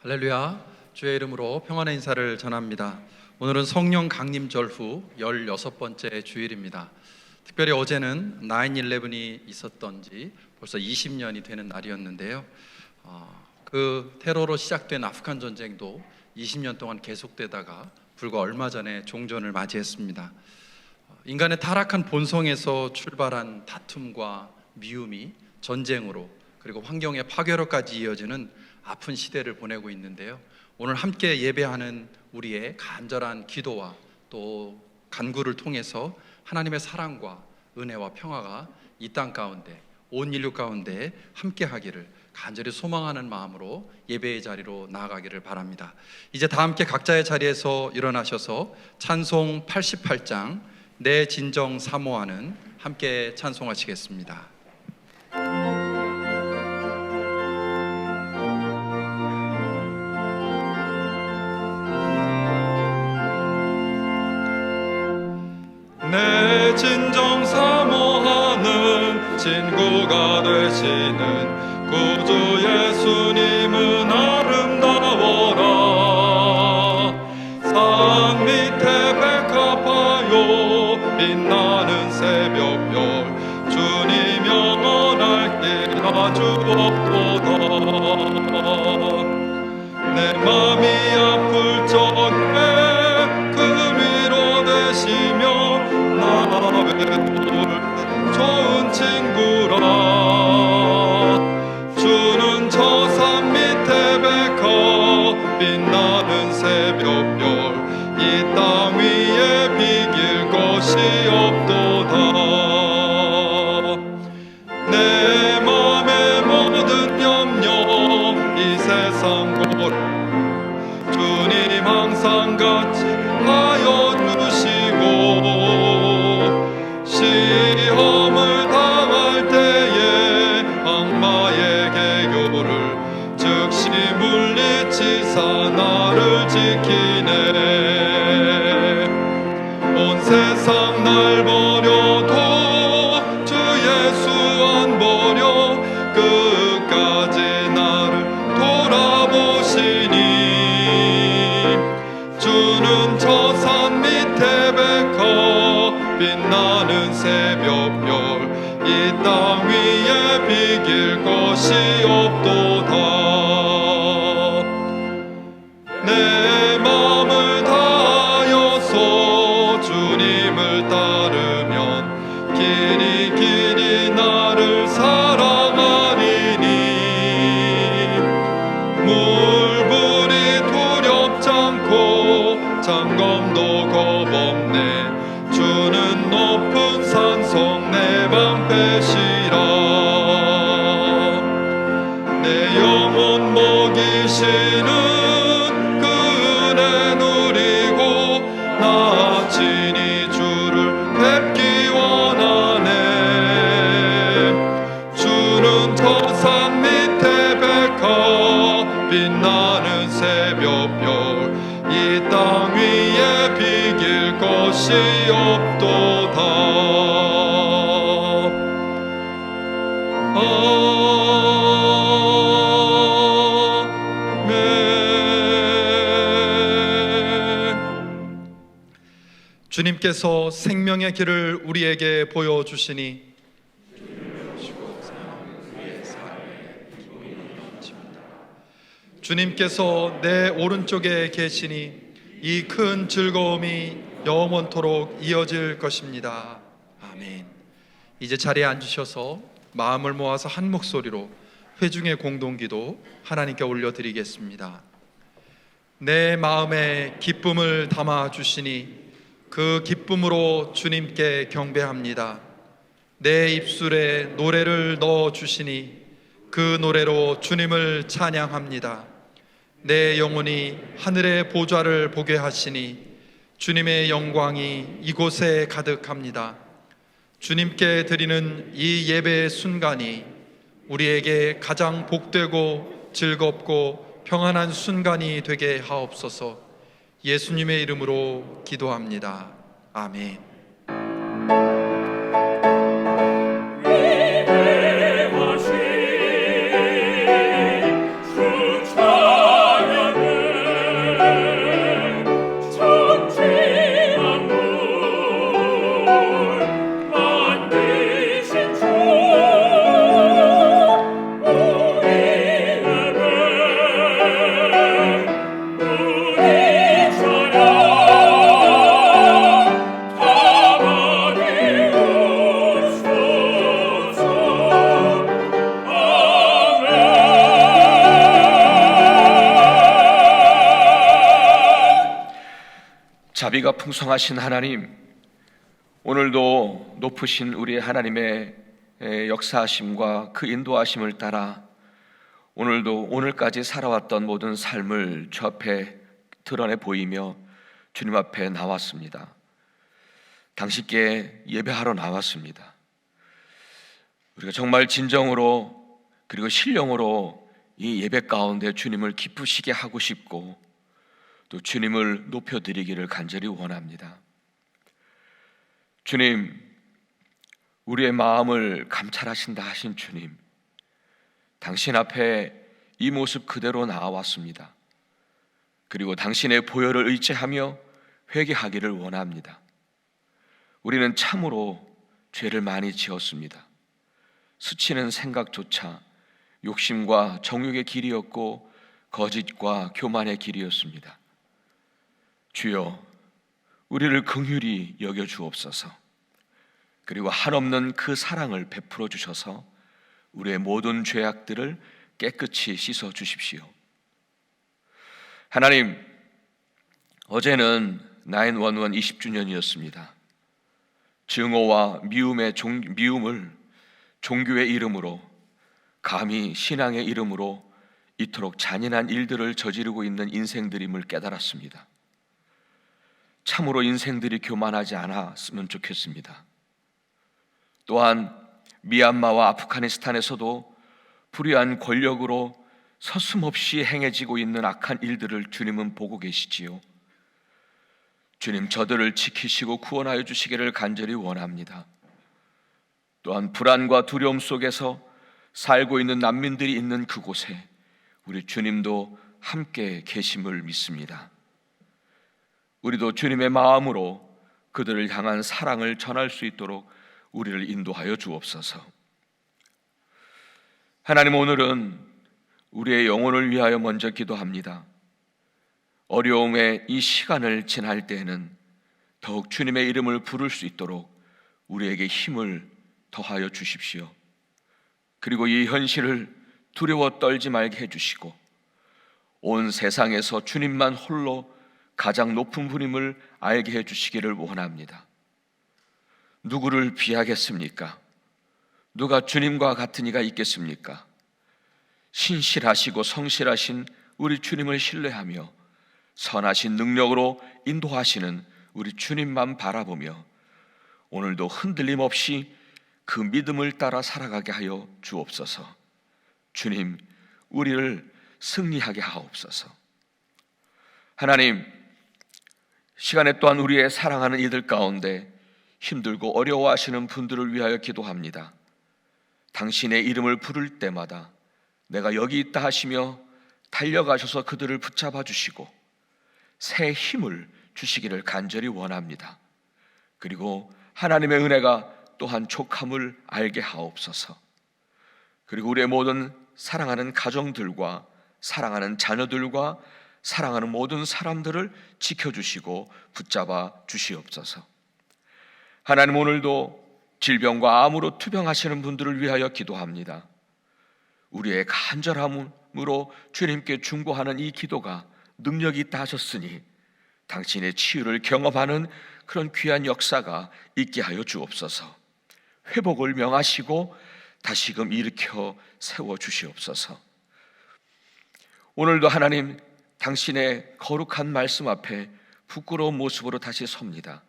할렐루야, 주의 이름으로 평안의 인사를 전합니다. 오늘은 성령 강림절 후 16번째 주일입니다. 특별히 어제는 9/11이 있었던 지 벌써 20년이 되는 날이었는데요. 그 테러로 시작된 아프간 전쟁도 20년 동안 계속되다가 불과 얼마 전에 종전을 맞이했습니다. 인간의 타락한 본성에서 출발한 다툼과 미움이 전쟁으로, 그리고 환경의 파괴로까지 이어지는 아픈 시대를 보내고 있는데요. 오늘 함께 예배하는 우리의 간절한 기도와 또 간구를 통해서 하나님의 사랑과 은혜와 평화가 이 땅 가운데, 온 인류 가운데 함께 하기를 간절히 소망하는 마음으로 예배의 자리로 나아가기를 바랍니다. 이제 다 함께 각자의 자리에서 일어나셔서 찬송 88장 내 진정 사모하는 함께 찬송하시겠습니다. 내 진정 사모하는 친구가 되시는 구주 예수님은 아름다워라. 산 밑에 백합화요 빛나는 새벽별 주님 영원할 길 아주 없도다. 내 맘이 아플 적에 좋은 친구라. 주는 저 산 밑에 백합 빛나는 새벽별 이 땅 위에 비길 것이 없도다. 내 맘의 모든 염려 이 세상 고를 주님 항상 같이 하여 주시고, 시험을 당할 때에 악마의 개교를 즉시 물리치사 나를 지키네. 온 세상 날 버려도 주 예수 안 버려 끝까지 나를 돌아보시니. 주는 저 산 밑에 백합 빛나는 새벽별 이 땅 위에 비길 것이 없도다. 내 마음을 다하여서 주님을 따르면 길이 길이 나를 사랑하리니. 물불이 두렵지 않고 장검도 겁없네. 주는 높은 산성 내 방패시라. 내 영혼 먹이시는 그 은혜 누리고 나 친히 주를 뵙기 원하네. 주는 저 산 밑에 백합 빛나는 새벽별 이 땅 위에 비길 것이 없도다. 아멘. 주님께서 생명의 길을 우리에게 보여주시니 주님께서 내 오른쪽에 계시니 이 큰 즐거움이 영원토록 이어질 것입니다. 아멘. 이제 자리에 앉으셔서 마음을 모아서 한 목소리로 회중의 공동기도 하나님께 올려드리겠습니다. 내 마음에 기쁨을 담아 주시니 그 기쁨으로 주님께 경배합니다. 내 입술에 노래를 넣어 주시니 그 노래로 주님을 찬양합니다. 내 영혼이 하늘의 보좌를 보게 하시니 주님의 영광이 이곳에 가득합니다. 주님께 드리는 이 예배의 순간이 우리에게 가장 복되고 즐겁고 평안한 순간이 되게 하옵소서. 예수님의 이름으로 기도합니다. 아멘. 주 찬양 자비가 풍성하신 하나님, 오늘도 높으신 우리 하나님의 역사하심과 그 인도하심을 따라 오늘도 오늘까지 살아왔던 모든 삶을 주 앞에 드러내 보이며 주님 앞에 나왔습니다. 당신께 예배하러 나왔습니다. 우리가 정말 진정으로 그리고 신령으로 이 예배 가운데 주님을 기쁘시게 하고 싶고 또 주님을 높여드리기를 간절히 원합니다. 주님, 우리의 마음을 감찰하신다 하신 주님, 당신 앞에 이 모습 그대로 나와왔습니다. 그리고 당신의 보혈을 의지하며 회개하기를 원합니다. 우리는 참으로 죄를 많이 지었습니다. 스치는 생각조차 욕심과 정욕의 길이었고 거짓과 교만의 길이었습니다. 주여, 우리를 긍휼히 여겨 주옵소서. 그리고 한없는 그 사랑을 베풀어 주셔서 우리의 모든 죄악들을 깨끗이 씻어 주십시오. 하나님, 어제는 911 20주년이었습니다. 증오와 미움을 종교의 이름으로, 감히 신앙의 이름으로 이토록 잔인한 일들을 저지르고 있는 인생들임을 깨달았습니다. 참으로 인생들이 교만하지 않았으면 좋겠습니다. 또한 미얀마와 아프가니스탄에서도 불의한 권력으로 서슴없이 행해지고 있는 악한 일들을 주님은 보고 계시지요. 주님, 저들을 지키시고 구원하여 주시기를 간절히 원합니다. 또한 불안과 두려움 속에서 살고 있는 난민들이 있는 그곳에 우리 주님도 함께 계심을 믿습니다. 우리도 주님의 마음으로 그들을 향한 사랑을 전할 수 있도록 우리를 인도하여 주옵소서. 하나님, 오늘은 우리의 영혼을 위하여 먼저 기도합니다. 어려움의 이 시간을 지날 때에는 더욱 주님의 이름을 부를 수 있도록 우리에게 힘을 더하여 주십시오. 그리고 이 현실을 두려워 떨지 말게 해주시고 온 세상에서 주님만 홀로 가장 높은 분임을 알게 해주시기를 원합니다. 누구를 비하겠습니까? 누가 주님과 같은 이가 있겠습니까? 신실하시고 성실하신 우리 주님을 신뢰하며 선하신 능력으로 인도하시는 우리 주님만 바라보며 오늘도 흔들림 없이 그 믿음을 따라 살아가게 하여 주옵소서. 주님, 우리를 승리하게 하옵소서. 하나님, 시간에 또한 우리의 사랑하는 이들 가운데 힘들고 어려워하시는 분들을 위하여 기도합니다. 당신의 이름을 부를 때마다 내가 여기 있다 하시며 달려가셔서 그들을 붙잡아 주시고 새 힘을 주시기를 간절히 원합니다. 그리고 하나님의 은혜가 또한 족함을 알게 하옵소서. 그리고 우리의 모든 사랑하는 가정들과 사랑하는 자녀들과 사랑하는 모든 사람들을 지켜주시고 붙잡아 주시옵소서. 하나님, 오늘도 질병과 암으로 투병하시는 분들을 위하여 기도합니다. 우리의 간절함으로 주님께 중보하는 이 기도가 능력이 있다 하셨으니 당신의 치유를 경험하는 그런 귀한 역사가 있게 하여 주옵소서. 회복을 명하시고 다시금 일으켜 세워 주시옵소서. 오늘도 하나님, 당신의 거룩한 말씀 앞에 부끄러운 모습으로 다시 섭니다.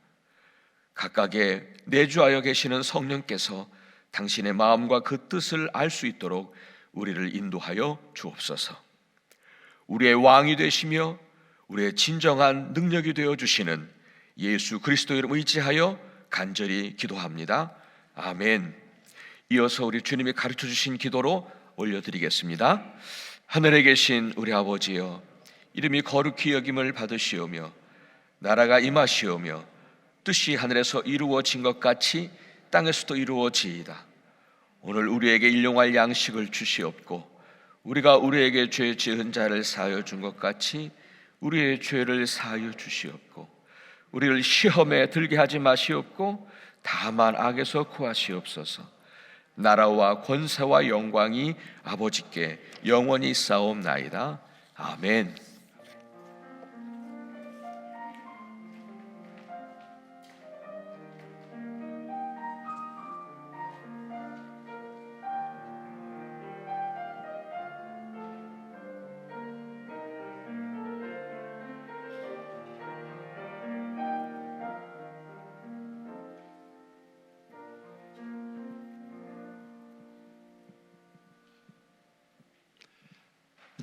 각각의 내주하여 계시는 성령께서 당신의 마음과 그 뜻을 알 수 있도록 우리를 인도하여 주옵소서. 우리의 왕이 되시며 우리의 진정한 능력이 되어 주시는 예수 그리스도 이름 의지하여 간절히 기도합니다. 아멘. 이어서 우리 주님이 가르쳐 주신 기도로 올려드리겠습니다. 하늘에 계신 우리 아버지여, 이름이 거룩히 여김을 받으시오며 나라가 임하시오며 뜻이 하늘에서 이루어진 것 같이 땅에서도 이루어지이다. 오늘 우리에게 일용할 양식을 주시옵고 우리가 우리에게 죄 지은 자를 사하여 준 것 같이 우리의 죄를 사하여 주시옵고 우리를 시험에 들게 하지 마시옵고 다만 악에서 구하시옵소서. 나라와 권세와 영광이 아버지께 영원히 싸움나이다. 아멘.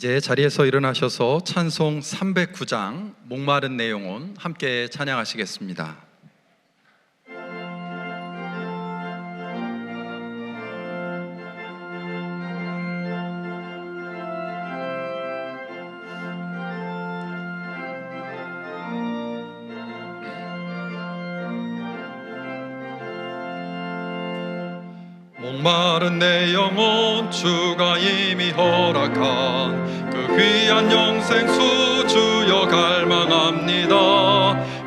이제 자리에서 일어나셔서 찬송 309장 목마른 내 영혼 함께 찬양하시겠습니다. 목마른 내 영혼 주가 이미 허락한 그 귀한 영생수 주여 갈망합니다.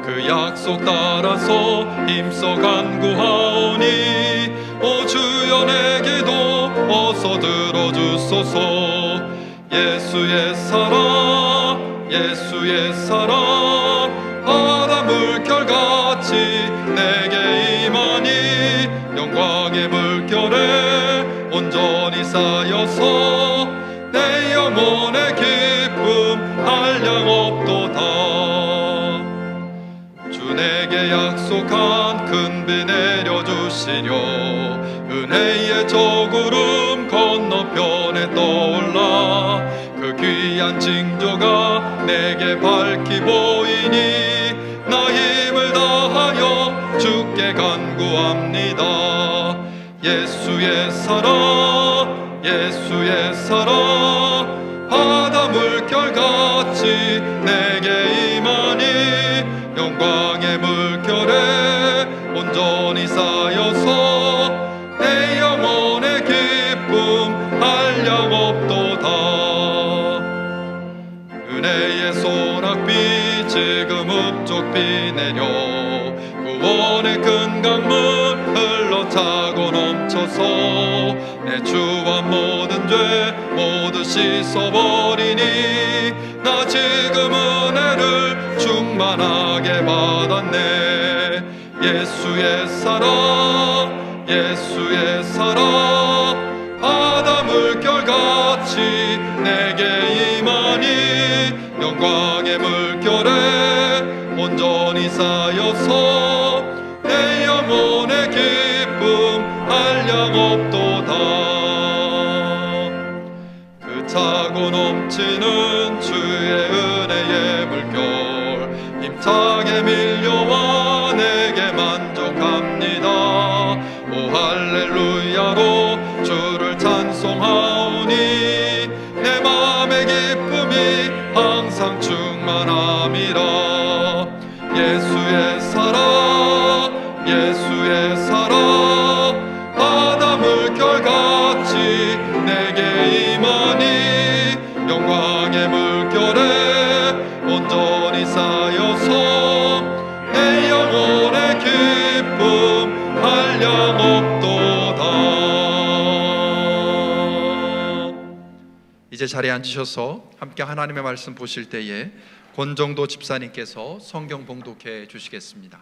그 약속 따라서 힘써 간구하오니 오 주여 내 기도 어서 들어주소서. 예수의 사랑 예수의 사랑 바다 물결같이 내게 임하니 영광의 물결에 온전히 쌓여서 내 영혼의 기쁨 한량 없도다. 주 내게 약속한 큰 비 내려주시려 은혜의 저 구름 건너편에 떠올라 그 귀한 징조가 내게 밝히 보이니 나 힘을 다하여 주께 간구합니다. 예수의 사랑 예수의 사랑 바다 물결같이 내게 임하니 영광의 물결에 온전히 쌓여서 내 영혼의 기쁨 한량 없도다. 은혜의 소낙비 지금 흡족비 내려 구원의 큰 강물 흘러차고 넘쳐서 내 주와 모든 죄 모두 씻어버리니 나 지금 은혜를 충만하게 받았네. 예수의 사랑 예수의 사랑 바다 물결같이 내게 임하니 영광의 물결에 온전히 쌓여서 내 영혼의 기쁨 한량 없도다. 그 차고 넘치는 주의 은혜의 물결 힘차게 밀려와 내게 만족합니다. 오 할렐루야로 주를 찬송하오니 내 맘의 기쁨이 항상 충만함이라. 예수의 사랑 예수의 사랑 바다 물결같이 내게 임하니 영광의 물결에 온전히 쌓여서 내 영혼의 기쁨 한량 없도다. 이제 자리에 앉으셔서 함께 하나님의 말씀 보실 때에 권정도 집사님께서 성경 봉독해 주시겠습니다.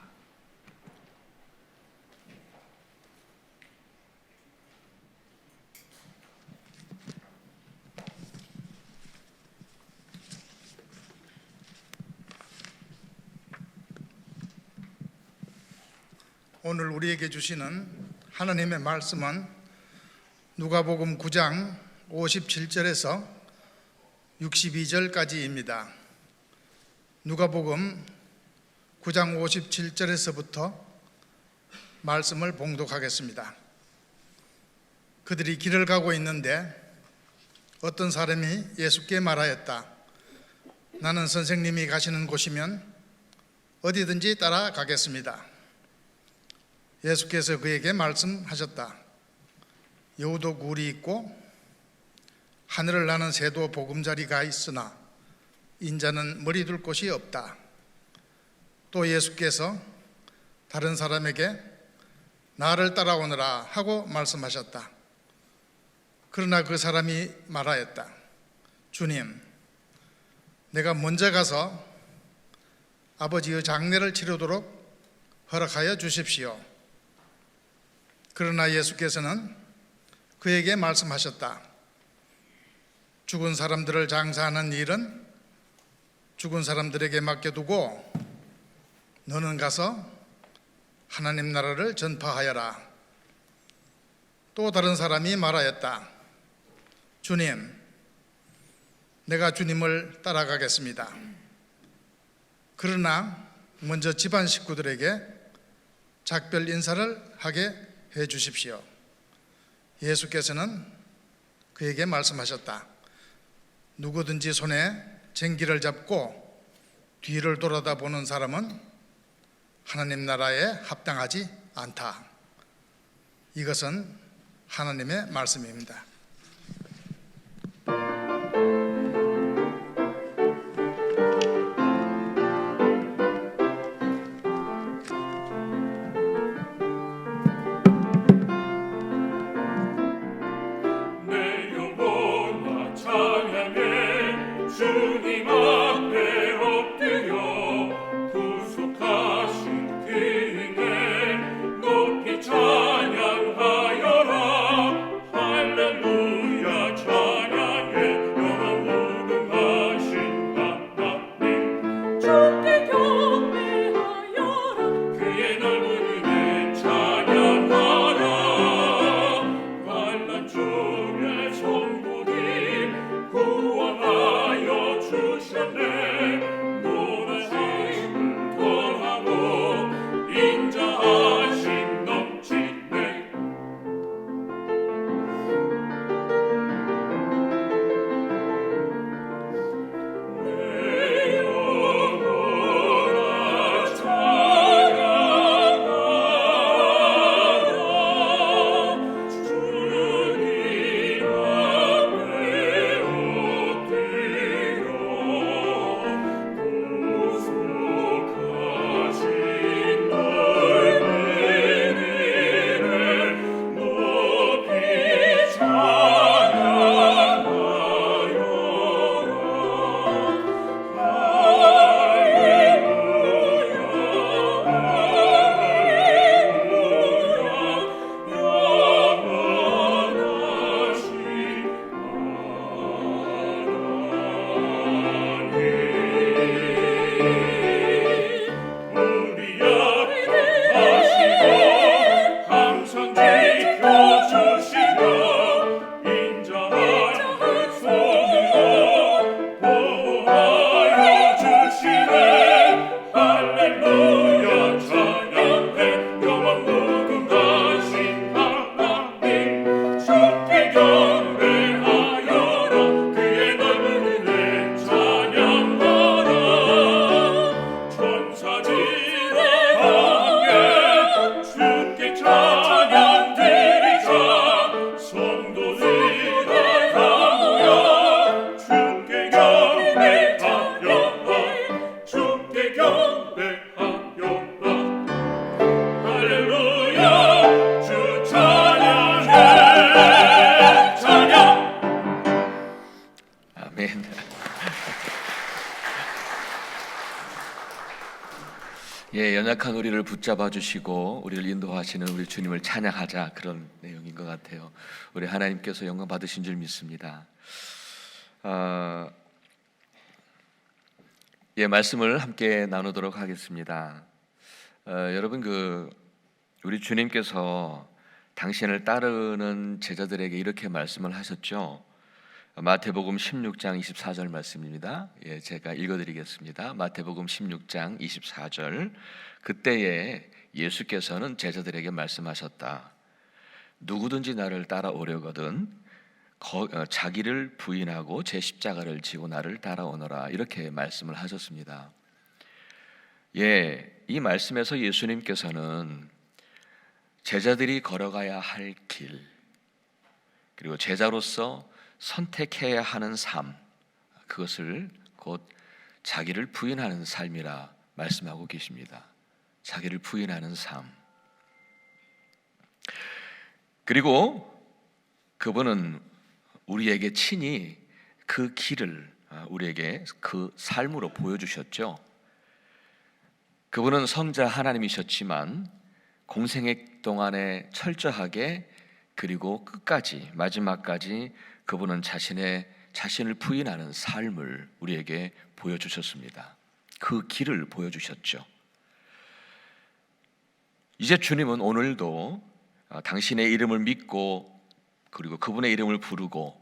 오늘 우리에게 주시는 하나님의 말씀은 누가복음 9장 57절에서 62절까지입니다. 누가복음 9장 57절에서부터 말씀을 봉독하겠습니다. 그들이 길을 가고 있는데 어떤 사람이 예수께 말하였다. 나는 선생님이 가시는 곳이면 어디든지 따라가겠습니다. 예수께서 그에게 말씀하셨다. 여우도 굴이 있고 하늘을 나는 새도 보금자리가 있으나 인자는 머리 둘 곳이 없다. 또 예수께서 다른 사람에게 나를 따라오너라 하고 말씀하셨다. 그러나 그 사람이 말하였다. 주님, 내가 먼저 가서 아버지의 장례를 치르도록 허락하여 주십시오. 그러나 예수께서는 그에게 말씀하셨다. 죽은 사람들을 장사하는 일은 죽은 사람들에게 맡겨두고 너는 가서 하나님 나라를 전파하여라. 또 다른 사람이 말하였다. 주님, 내가 주님을 따라가겠습니다. 그러나 먼저 집안 식구들에게 작별 인사를 하게 해 주십시오. 예수께서는 그에게 말씀하셨다. 누구든지 손에 쟁기를 잡고 뒤를 돌아다 보는 사람은 하나님 나라에 합당하지 않다. 이것은 하나님의 말씀입니다. 내 영혼아 찬양해 주님 앞에 엎드려 구속하신 그 은혜 높이 찬양하여라. 할렐루야 찬양해 영원 무궁하신 하나님 주께 경배하여라. 그의 넓은 은혜 찬양하라. 환난 중에 성도님 구원하여 주셨네. 노라심을 더하고 인자하심 넘치네. 내 영혼아 찬양하라. 주님 앞에 엎드려 구속하신 넓은 은혜를 높이 우리 앞에 하시고 항상 지켜주시며 인자한 손으로 보호하여 주시네. 할렐루야 찬양해 영원 무궁하신 하나님 주께 경배하여라. 그의 넓은 은혜 찬양하라. 천사들과 함께 주께 찬양 드리자. 성도들과 다 모여 주께 경배하여라. 주께 경배하여라. 할렐루야 주 찬양해 찬양. 아멘. 예, 연약한 우리를 붙잡아 주시고 우리를 인도하시는 우리 주님을 찬양하자, 그런 내용인 것 같아요. 우리 하나님께서 영광 받으신 줄 믿습니다. 예, 말씀을 함께 나누도록 하겠습니다. 여러분, 우리 주님께서 당신을 따르는 제자들에게 이렇게 말씀을 하셨죠. 마태복음 16장 24절 말씀입니다. 예, 제가 읽어드리겠습니다. 마태복음 16장 24절. 그때에 예수께서는 제자들에게 말씀하셨다. 누구든지 나를 따라오려거든 자기를 부인하고 제 십자가를 지고 나를 따라오너라, 이렇게 말씀을 하셨습니다. 예, 이 말씀에서 예수님께서는 제자들이 걸어가야 할 길, 그리고 제자로서 선택해야 하는 삶, 그것을 곧 자기를 부인하는 삶이라 말씀하고 계십니다. 자기를 부인하는 삶. 그리고 그분은 우리에게 친히 그 길을 우리에게 그 삶으로 보여주셨죠. 그분은 성자 하나님이셨지만 공생애 동안에 철저하게 그리고 끝까지, 마지막까지 그분은 자신을 부인하는 삶을 우리에게 보여주셨습니다. 그 길을 보여주셨죠. 이제 주님은 오늘도 당신의 이름을 믿고 그리고 그분의 이름을 부르고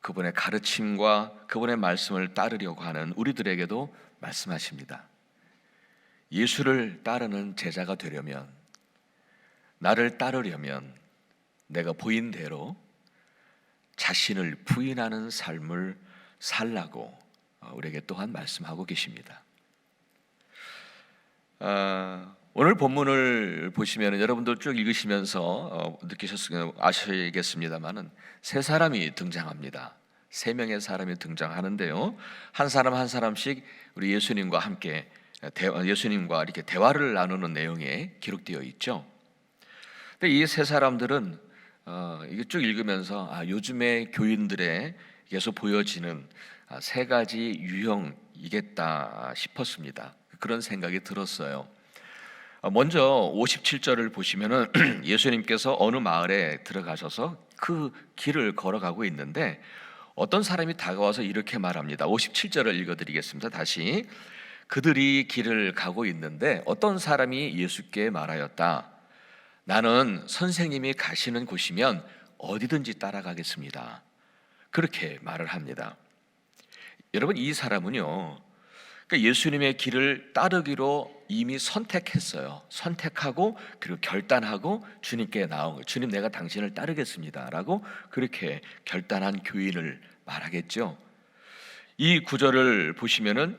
그분의 가르침과 그분의 말씀을 따르려고 하는 우리들에게도 말씀하십니다. 예수를 따르는 제자가 되려면, 나를 따르려면 내가 보인 대로 자신을 부인하는 삶을 살라고 우리에게 또한 말씀하고 계십니다. 오늘 본문을 보시면 여러분도 쭉 읽으시면서 아시겠습니다만은 세 사람이 등장합니다. 세 명의 사람이 등장하는데요. 한 사람 한 사람씩 우리 예수님과 함께 예수님과 이렇게 대화를 나누는 내용에 기록되어 있죠. 근데 이 세 사람들은 이게 쭉 읽으면서 요즘에 교인들의 계속 보여지는 세 가지 유형이겠다 싶었습니다. 그런 생각이 들었어요. 먼저 57절을 보시면은 예수님께서 어느 마을에 들어가셔서 그 길을 걸어가고 있는데 어떤 사람이 다가와서 이렇게 말합니다. 57절을 읽어드리겠습니다. 다시. 그들이 길을 가고 있는데 어떤 사람이 예수께 말하였다. 나는 선생님이 가시는 곳이면 어디든지 따라가겠습니다. 그렇게 말을 합니다. 여러분, 이 사람은요, 그러니까 예수님의 길을 따르기로 이미 선택했어요. 선택하고 그리고 결단하고 주님께 나온 거예요. 주님, 내가 당신을 따르겠습니다 라고 그렇게 결단한 교인을 말하겠죠. 이 구절을 보시면은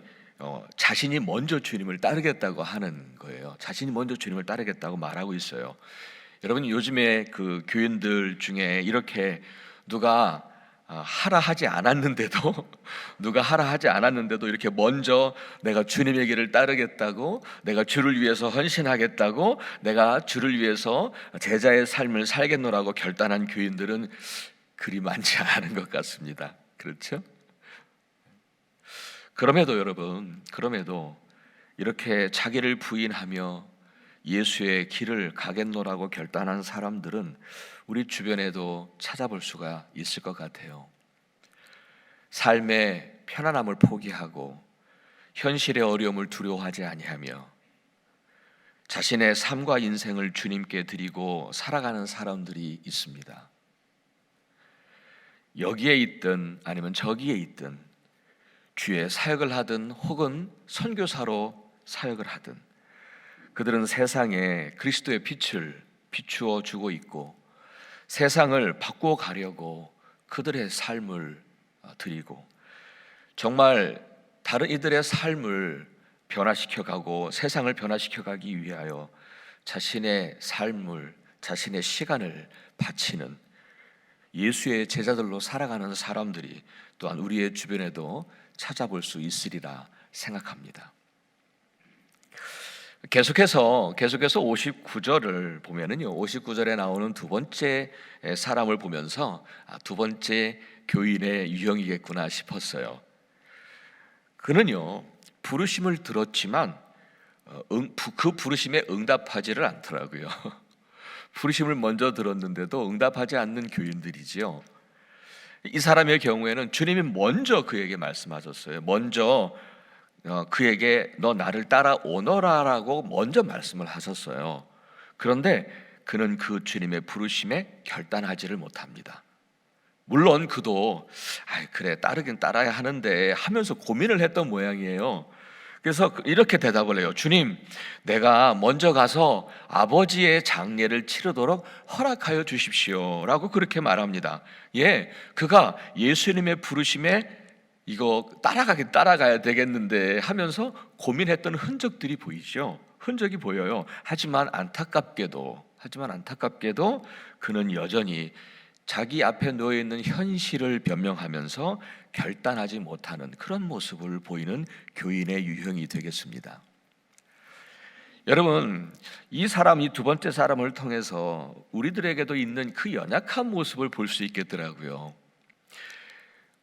자신이 먼저 주님을 따르겠다고 하는 거예요. 자신이 먼저 주님을 따르겠다고 말하고 있어요. 여러분, 요즘에 그 교인들 중에 이렇게 누가 하라 하지 않았는데도 이렇게 먼저 내가 주님의 길을 따르겠다고, 내가 주를 위해서 헌신하겠다고, 내가 주를 위해서 제자의 삶을 살겠노라고 결단한 교인들은 그리 많지 않은 것 같습니다. 그렇죠? 그럼에도 여러분, 이렇게 자기를 부인하며 예수의 길을 가겠노라고 결단한 사람들은 우리 주변에도 찾아볼 수가 있을 것 같아요. 삶의 편안함을 포기하고 현실의 어려움을 두려워하지 아니하며 자신의 삶과 인생을 주님께 드리고 살아가는 사람들이 있습니다. 여기에 있든 아니면 저기에 있든 주의 사역을 하든 혹은 선교사로 사역을 하든 그들은 세상에 그리스도의 빛을 비추어 주고 있고 세상을 바꾸어 가려고 그들의 삶을 드리고 정말 다른 이들의 삶을 변화시켜가고 세상을 변화시켜가기 위하여 자신의 삶을, 자신의 시간을 바치는 예수의 제자들로 살아가는 사람들이 또한 우리의 주변에도 찾아볼 수 있으리라 생각합니다. 계속해서 59절을 보면은요, 59절에 나오는 두 번째 사람을 보면서 두 번째 교인의 유형이겠구나 싶었어요. 그는요, 부르심을 들었지만 그 부르심에 응답하지를 않더라고요. 부르심을 먼저 들었는데도 응답하지 않는 교인들이지요. 이 사람의 경우에는 주님이 먼저 그에게 말씀하셨어요. 먼저 그에게 너 나를 따라오너라라고 먼저 말씀을 하셨어요. 그런데 그는 그 주님의 부르심에 결단하지를 못합니다. 물론 그도 그래 따르긴 따라야 하는데 하면서 고민을 했던 모양이에요. 그래서 이렇게 대답을 해요. 주님, 내가 먼저 가서 아버지의 장례를 치르도록 허락하여 주십시오 라고 그렇게 말합니다. 그가 예수님의 부르심에 이거 따라가야 되겠는데 하면서 고민했던 흔적들이 보이죠. 흔적이 보여요. 하지만 안타깝게도 그는 여전히 자기 앞에 놓여 있는 현실을 변명하면서 결단하지 못하는 그런 모습을 보이는 교인의 유형이 되겠습니다. 여러분, 이 두 번째 사람을 통해서 우리들에게도 있는 그 연약한 모습을 볼 수 있겠더라고요.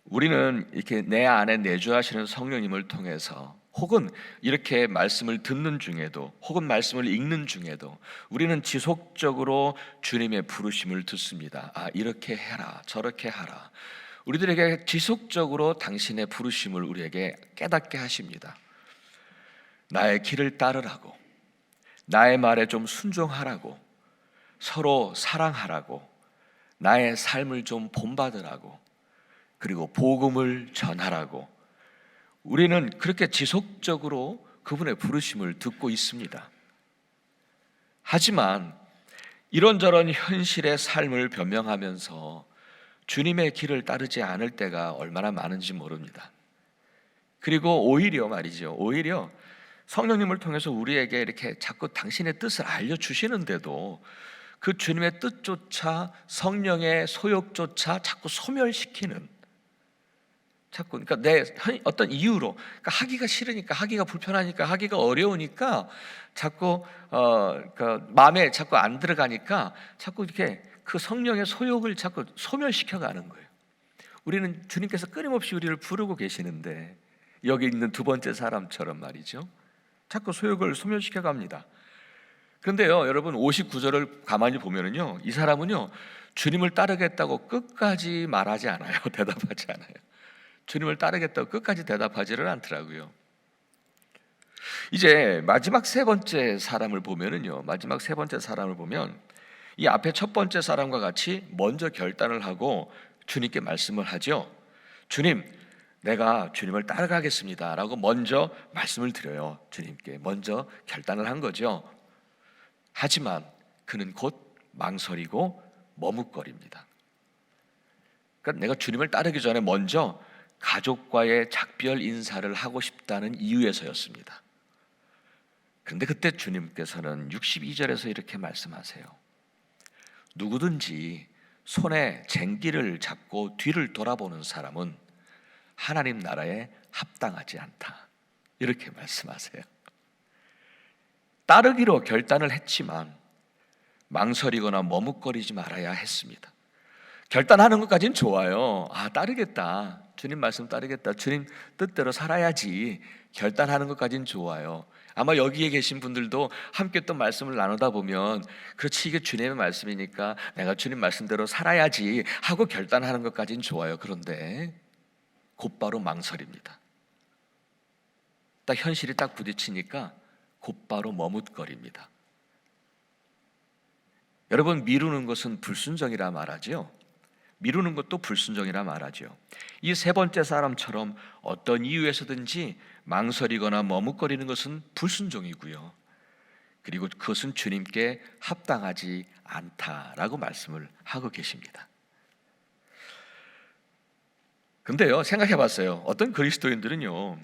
우리는 이렇게 내 안에 내주하시는 성령님을 통해서 혹은 이렇게 말씀을 듣는 중에도 혹은 말씀을 읽는 중에도 우리는 지속적으로 주님의 부르심을 듣습니다. 이렇게 해라, 저렇게 하라. 우리들에게 지속적으로 당신의 부르심을 우리에게 깨닫게 하십니다. 나의 길을 따르라고, 나의 말에 좀 순종하라고, 서로 사랑하라고, 나의 삶을 좀 본받으라고, 그리고 복음을 전하라고 우리는 그렇게 지속적으로 그분의 부르심을 듣고 있습니다. 하지만 이런저런 현실의 삶을 변명하면서 주님의 길을 따르지 않을 때가 얼마나 많은지 모릅니다. 그리고 오히려 말이죠. 오히려 성령님을 통해서 우리에게 이렇게 자꾸 당신의 뜻을 알려주시는데도 그 주님의 뜻조차 성령의 소욕조차 자꾸 소멸시키는, 자꾸 그러니까 내 어떤 이유로, 그러니까 하기가 싫으니까, 하기가 불편하니까, 하기가 어려우니까 자꾸 그러니까 마음에 자꾸 안 들어가니까 자꾸 이렇게 그 성령의 소욕을 자꾸 소멸시켜가는 거예요. 우리는 주님께서 끊임없이 우리를 부르고 계시는데 여기 있는 두 번째 사람처럼 말이죠, 자꾸 소욕을 소멸시켜 갑니다. 그런데요, 여러분 59절을 가만히 보면은요, 이 사람은요 주님을 따르겠다고 끝까지 말하지 않아요. 대답하지 않아요. 주님을 따르겠다고 끝까지 대답하지를 않더라고요. 이제 마지막 세 번째 사람을 보면은요, 마지막 세 번째 사람을 보면 이 앞에 첫 번째 사람과 같이 먼저 결단을 하고 주님께 말씀을 하죠. 주님, 내가 주님을 따라가겠습니다 라고 먼저 말씀을 드려요. 주님께 먼저 결단을 한 거죠. 하지만 그는 곧 망설이고 머뭇거립니다. 그러니까 내가 주님을 따르기 전에 먼저 가족과의 작별 인사를 하고 싶다는 이유에서였습니다. 그런데 그때 주님께서는 62절에서 이렇게 말씀하세요. 누구든지 손에 쟁기를 잡고 뒤를 돌아보는 사람은 하나님 나라에 합당하지 않다. 이렇게 말씀하세요. 따르기로 결단을 했지만 망설이거나 머뭇거리지 말아야 했습니다. 결단하는 것까지는 좋아요. 따르겠다. 주님 말씀 따르겠다. 주님 뜻대로 살아야지. 결단하는 것까지는 좋아요. 아마 여기에 계신 분들도 함께 또 말씀을 나누다 보면 그렇지, 이게 주님의 말씀이니까 내가 주님 말씀대로 살아야지 하고 결단하는 것까지는 좋아요. 그런데 곧바로 망설입니다. 딱 현실이 딱 부딪히니까 곧바로 머뭇거립니다. 여러분, 미루는 것은 불순종이라 말하죠. 미루는 것도 불순종이라 말하죠. 이 세 번째 사람처럼 어떤 이유에서든지 망설이거나 머뭇거리는 것은 불순종이고요. 그리고 그것은 주님께 합당하지 않다라고 말씀을 하고 계십니다. 근데요, 생각해 봤어요. 어떤 그리스도인들은요,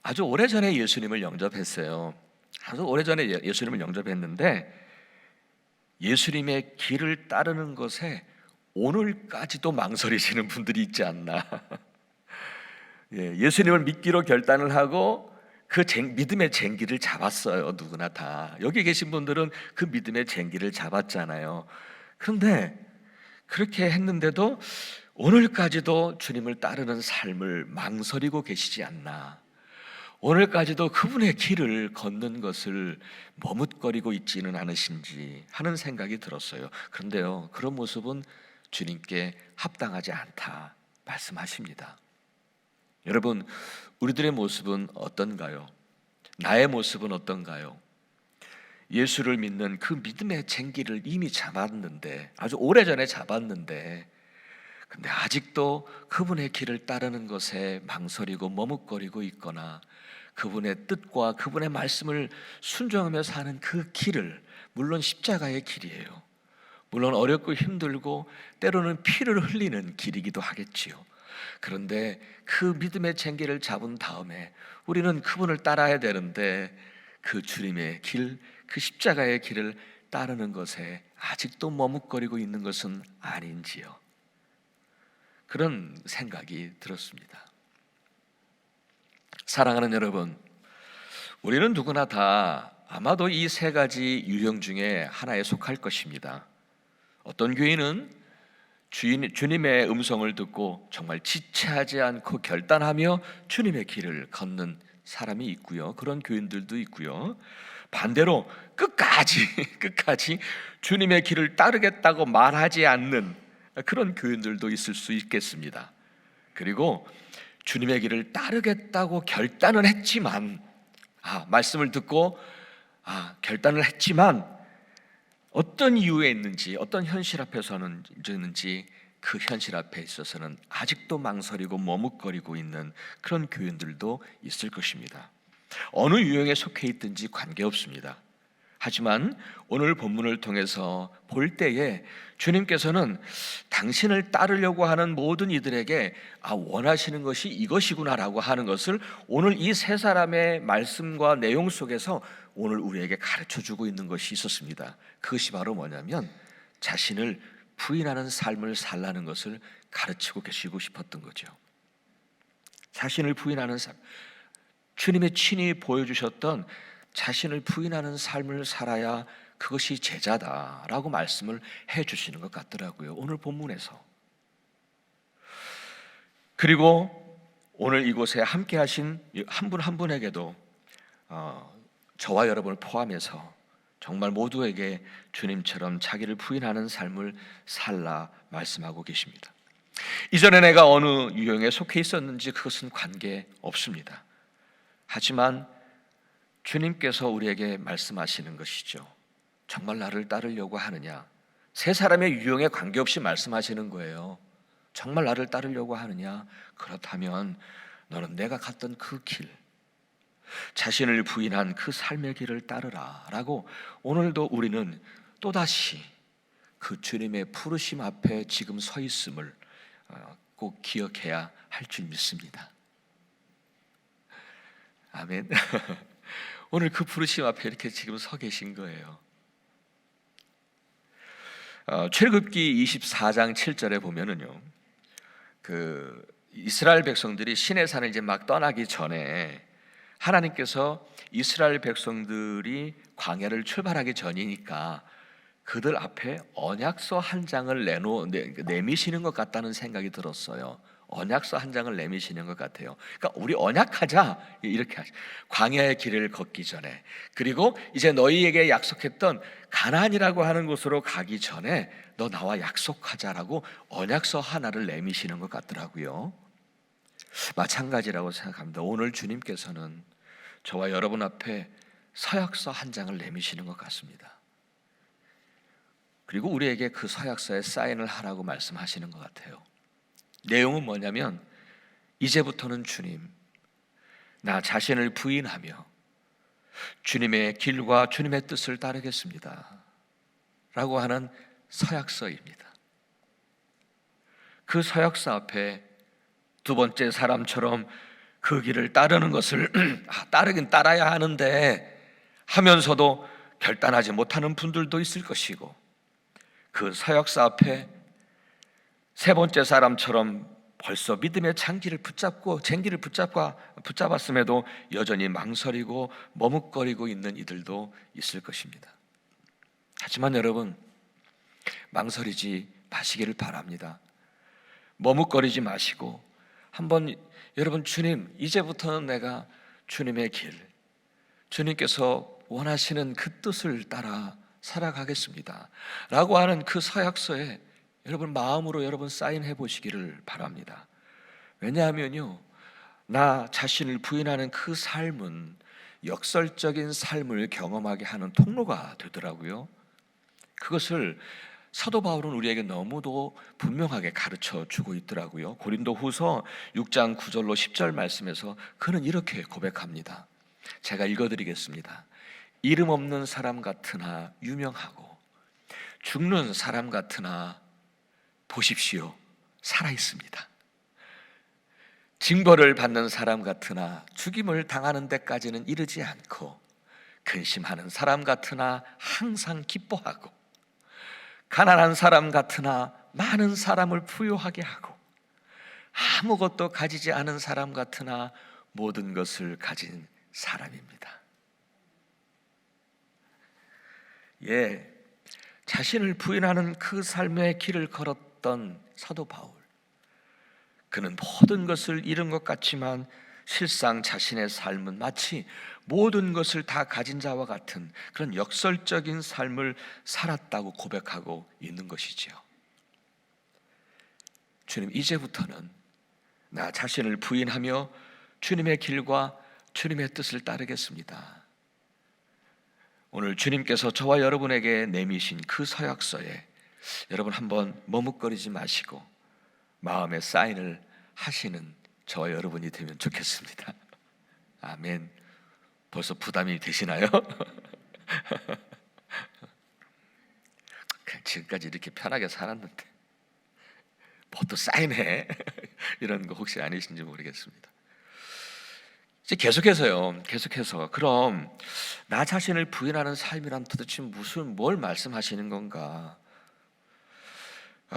아주 오래전에 예수님을 영접했어요. 아주 오래전에 예수님을 영접했는데 예수님의 길을 따르는 것에 오늘까지도 망설이시는 분들이 있지 않나. 예수님을 믿기로 결단을 하고 그 믿음의 쟁기를 잡았어요. 누구나 다. 여기 계신 분들은 그 믿음의 쟁기를 잡았잖아요. 그런데 그렇게 했는데도 오늘까지도 주님을 따르는 삶을 망설이고 계시지 않나. 오늘까지도 그분의 길을 걷는 것을 머뭇거리고 있지는 않으신지 하는 생각이 들었어요. 그런데요, 그런 모습은 주님께 합당하지 않다 말씀하십니다. 여러분, 우리들의 모습은 어떤가요? 나의 모습은 어떤가요? 예수를 믿는 그 믿음의 쟁기를 이미 잡았는데, 아주 오래전에 잡았는데, 근데 아직도 그분의 길을 따르는 것에 망설이고 머뭇거리고 있거나 그분의 뜻과 그분의 말씀을 순종하며 사는 그 길을, 물론 십자가의 길이에요. 물론 어렵고 힘들고 때로는 피를 흘리는 길이기도 하겠지요. 그런데 그 믿음의 쟁기를 잡은 다음에 우리는 그분을 따라야 되는데 그 주님의 길, 그 십자가의 길을 따르는 것에 아직도 머뭇거리고 있는 것은 아닌지요. 그런 생각이 들었습니다. 사랑하는 여러분, 우리는 누구나 다 아마도 이 세 가지 유형 중에 하나에 속할 것입니다. 어떤 교인은 주님의 음성을 듣고 정말 지체하지 않고 결단하며 주님의 길을 걷는 사람이 있고요. 그런 교인들도 있고요. 반대로 끝까지 주님의 길을 따르겠다고 말하지 않는 그런 교인들도 있을 수 있겠습니다. 그리고 주님의 길을 따르겠다고 결단은 했지만, 말씀을 듣고 결단을 했지만 어떤 이유에 있는지, 어떤 현실 앞에서는 있는지 그 현실 앞에 있어서는 아직도 망설이고 머뭇거리고 있는 그런 교인들도 있을 것입니다. 어느 유형에 속해 있든지 관계없습니다. 하지만 오늘 본문을 통해서 볼 때에 주님께서는 당신을 따르려고 하는 모든 이들에게 원하시는 것이 이것이구나라고 하는 것을 오늘 이 세 사람의 말씀과 내용 속에서 오늘 우리에게 가르쳐주고 있는 것이 있었습니다. 그것이 바로 뭐냐면 자신을 부인하는 삶을 살라는 것을 가르치고 계시고 싶었던 거죠. 자신을 부인하는 삶, 주님의 친히 보여주셨던 자신을 부인하는 삶을 살아야 그것이 제자다라고 말씀을 해주시는 것 같더라고요, 오늘 본문에서. 그리고 오늘 이곳에 함께 하신 한 분 한 분에게도 저와 여러분을 포함해서 정말 모두에게 주님처럼 자기를 부인하는 삶을 살라 말씀하고 계십니다. 이전에 내가 어느 유형에 속해 있었는지 그것은 관계없습니다. 하지만 주님께서 우리에게 말씀하시는 것이죠. 정말 나를 따르려고 하느냐? 세 사람의 유형에 관계없이 말씀하시는 거예요. 정말 나를 따르려고 하느냐? 그렇다면 너는 내가 갔던 그 길, 자신을 부인한 그 삶의 길을 따르라 라고 오늘도 우리는 또다시 그 주님의 부르심 앞에 지금 서 있음을 꼭 기억해야 할 줄 믿습니다. 아멘. 오늘 그 부르심 앞에 이렇게 지금 서 계신 거예요. 출애굽기 24장 7절에 보면은요, 그 이스라엘 백성들이 시내산을 이제 막 떠나기 전에 하나님께서 이스라엘 백성들이 광야를 출발하기 전이니까 그들 앞에 언약서 한 장을 내미시는 것 같다는 생각이 들었어요. 언약서 한 장을 내미시는 것 같아요. 그러니까 우리 언약하자 이렇게 하죠. 광야의 길을 걷기 전에, 그리고 이제 너희에게 약속했던 가나안이라고 하는 곳으로 가기 전에 너 나와 약속하자라고 언약서 하나를 내미시는 것 같더라고요. 마찬가지라고 생각합니다. 오늘 주님께서는 저와 여러분 앞에 서약서 한 장을 내미시는 것 같습니다. 그리고 우리에게 그 서약서에 사인을 하라고 말씀하시는 것 같아요. 내용은 뭐냐면 이제부터는 주님, 나 자신을 부인하며 주님의 길과 주님의 뜻을 따르겠습니다 라고 하는 서약서입니다. 그 서약서 앞에 두 번째 사람처럼 그 길을 따르는 것을 따르긴 따라야 하는데 하면서도 결단하지 못하는 분들도 있을 것이고, 그 서약서 앞에 세 번째 사람처럼 벌써 믿음의 쟁기를 붙잡았음에도 여전히 망설이고 머뭇거리고 있는 이들도 있을 것입니다. 하지만 여러분, 망설이지 마시기를 바랍니다. 머뭇거리지 마시고 한번 여러분, 주님, 이제부터는 내가 주님의 길, 주님께서 원하시는 그 뜻을 따라 살아가겠습니다 라고 하는 그 서약서에 여러분 마음으로 여러분 사인해 보시기를 바랍니다. 왜냐하면요, 나 자신을 부인하는 그 삶은 역설적인 삶을 경험하게 하는 통로가 되더라고요. 그것을 사도 바울은 우리에게 너무도 분명하게 가르쳐 주고 있더라고요. 고린도후서 6장 9절로 10절 말씀에서 그는 이렇게 고백합니다. 제가 읽어드리겠습니다. 이름 없는 사람 같으나 유명하고 죽는 사람 같으나 보십시오, 살아있습니다. 징벌을 받는 사람 같으나 죽임을 당하는 데까지는 이르지 않고 근심하는 사람 같으나 항상 기뻐하고 가난한 사람 같으나 많은 사람을 부유하게 하고 아무것도 가지지 않은 사람 같으나 모든 것을 가진 사람입니다. 자신을 부인하는 그 삶의 길을 걸었던 사도 바울, 그는 모든 것을 잃은 것 같지만 실상 자신의 삶은 마치 모든 것을 다 가진 자와 같은 그런 역설적인 삶을 살았다고 고백하고 있는 것이지요. 주님, 이제부터는 나 자신을 부인하며 주님의 길과 주님의 뜻을 따르겠습니다. 오늘 주님께서 저와 여러분에게 내미신 그 서약서에 여러분 한번 머뭇거리지 마시고 마음의 사인을 하시는 저와 여러분이 되면 좋겠습니다. 아멘. 벌써 부담이 되시나요? 지금까지 이렇게 편하게 살았는데 뭐 또 사인해 이런 거 혹시 아니신지 모르겠습니다. 이제 계속해서 그럼 나 자신을 부인하는 삶이란 도대체 뭘 말씀하시는 건가?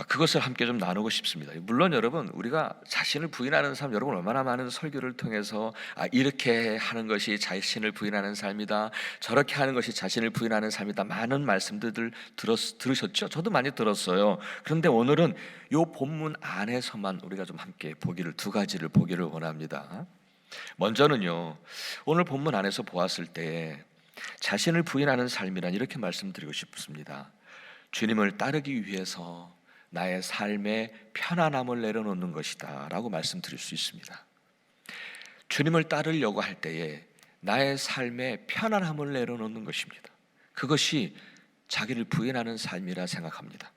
그것을 함께 좀 나누고 싶습니다. 물론 여러분, 우리가 자신을 부인하는 삶, 여러분 얼마나 많은 설교를 통해서 이렇게 하는 것이 자신을 부인하는 삶이다, 저렇게 하는 것이 자신을 부인하는 삶이다, 많은 말씀들을 들으셨죠? 저도 많이 들었어요. 그런데 오늘은 이 본문 안에서만 우리가 좀 함께 두 가지를 보기를 원합니다. 먼저는요, 오늘 본문 안에서 보았을 때 자신을 부인하는 삶이란 이렇게 말씀드리고 싶습니다. 주님을 따르기 위해서 나의 삶의 편안함을 내려놓는 것이다 라고 말씀드릴 수 있습니다. 주님을 따르려고 할 때에 나의 삶의 편안함을 내려놓는 것입니다. 그것이 자기를 부인하는 삶이라 생각합니다.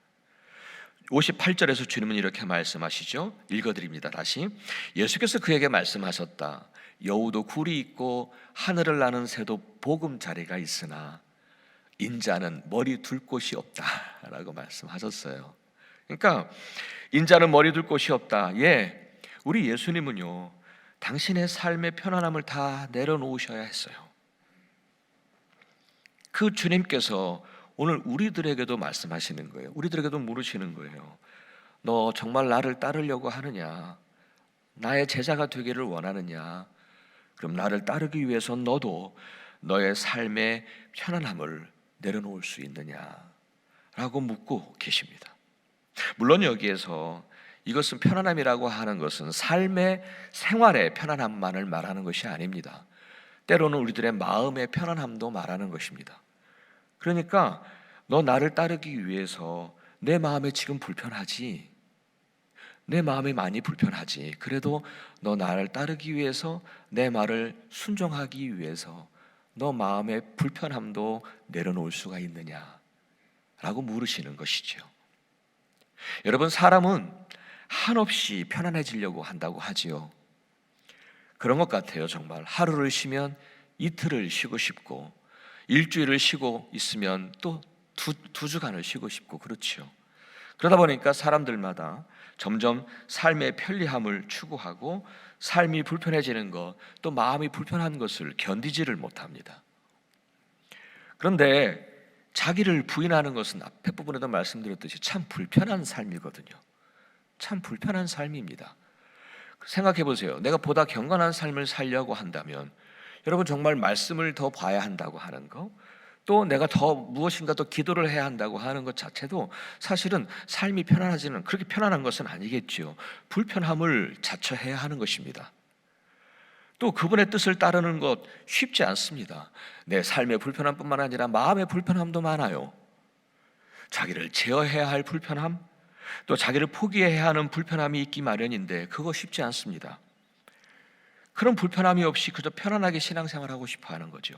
58절에서 주님은 이렇게 말씀하시죠. 읽어드립니다. 다시. 예수께서 그에게 말씀하셨다. 여우도 굴이 있고 하늘을 나는 새도 보금자리가 있으나 인자는 머리 둘 곳이 없다 라고 말씀하셨어요. 그러니까 인자는 머리 둘 곳이 없다. 우리 예수님은요, 당신의 삶의 편안함을 다 내려놓으셔야 했어요. 그 주님께서 오늘 우리들에게도 말씀하시는 거예요. 우리들에게도 물으시는 거예요. 너 정말 나를 따르려고 하느냐? 나의 제자가 되기를 원하느냐? 그럼 나를 따르기 위해서 너도 너의 삶의 편안함을 내려놓을 수 있느냐? 라고 묻고 계십니다. 물론 여기에서 이것은 편안함이라고 하는 것은 삶의 생활의 편안함만을 말하는 것이 아닙니다. 때로는 우리들의 마음의 편안함도 말하는 것입니다. 그러니까 너 나를 따르기 위해서 내 마음에 지금 불편하지? 내 마음이 많이 불편하지? 그래도 너 나를 따르기 위해서 내 말을 순종하기 위해서 너 마음의 불편함도 내려놓을 수가 있느냐? 라고 물으시는 것이죠. 여러분, 사람은 한없이 편안해지려고 한다고 하지요. 그런 것 같아요. 정말 하루를 쉬면 이틀을 쉬고 싶고, 일주일을 쉬고 있으면 또 두 주간을 쉬고 싶고, 그렇죠. 그러다 보니까 사람들마다 점점 삶의 편리함을 추구하고 삶이 불편해지는 것, 또 마음이 불편한 것을 견디지를 못합니다. 그런데 자기를 부인하는 것은 앞에 부분에도 말씀드렸듯이 참 불편한 삶이거든요. 참 불편한 삶입니다. 생각해 보세요. 내가 보다 경건한 삶을 살려고 한다면, 여러분 정말 말씀을 더 봐야 한다고 하는 거, 또 내가 더 무엇인가 더 기도를 해야 한다고 하는 것 자체도 사실은 삶이 편안하지는, 그렇게 편안한 것은 아니겠죠. 불편함을 자처해야 하는 것입니다. 또 그분의 뜻을 따르는 것 쉽지 않습니다. 내 삶의 불편함뿐만 아니라 마음의 불편함도 많아요. 자기를 제어해야 할 불편함, 또 자기를 포기해야 하는 불편함이 있기 마련인데 그거 쉽지 않습니다. 그런 불편함이 없이 그저 편안하게 신앙생활하고 싶어 하는 거죠.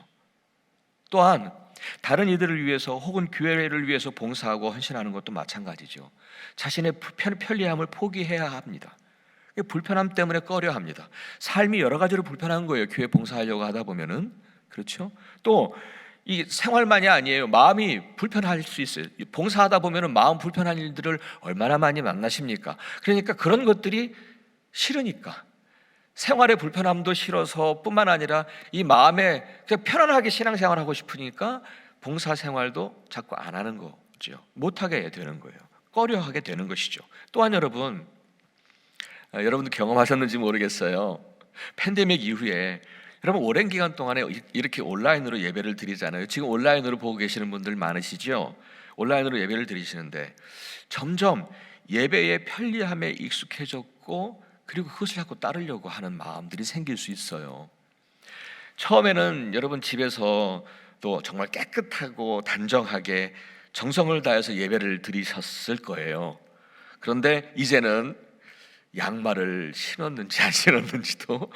또한 다른 이들을 위해서 혹은 교회를 위해서 봉사하고 헌신하는 것도 마찬가지죠. 자신의 편리함을 포기해야 합니다. 불편함 때문에 꺼려합니다. 삶이 여러 가지로 불편한 거예요. 교회 봉사하려고 하다 보면은. 그렇죠? 또 이 생활만이 아니에요. 마음이 불편할 수 있어요. 봉사하다 보면은 마음 불편한 일들을 얼마나 많이 만나십니까? 그러니까 그런 것들이 싫으니까, 생활의 불편함도 싫어서 뿐만 아니라 이 마음에 그냥 편안하게 신앙생활하고 싶으니까 봉사생활도 자꾸 안 하는 거죠. 못하게 되는 거예요. 꺼려하게 되는 것이죠. 또한 여러분도 경험하셨는지 모르겠어요. 팬데믹 이후에 여러분 오랜 기간 동안에 이렇게 온라인으로 예배를 드리잖아요. 지금 온라인으로 보고 계시는 분들 많으시죠? 온라인으로 예배를 드리시는데 점점 예배의 편리함에 익숙해졌고, 그리고 그것을 자꾸 따르려고 하는 마음들이 생길 수 있어요. 처음에는 여러분 집에서 또 정말 깨끗하고 단정하게 정성을 다해서 예배를 드리셨을 거예요. 그런데 이제는 양말을 신었는지 안 신었는지도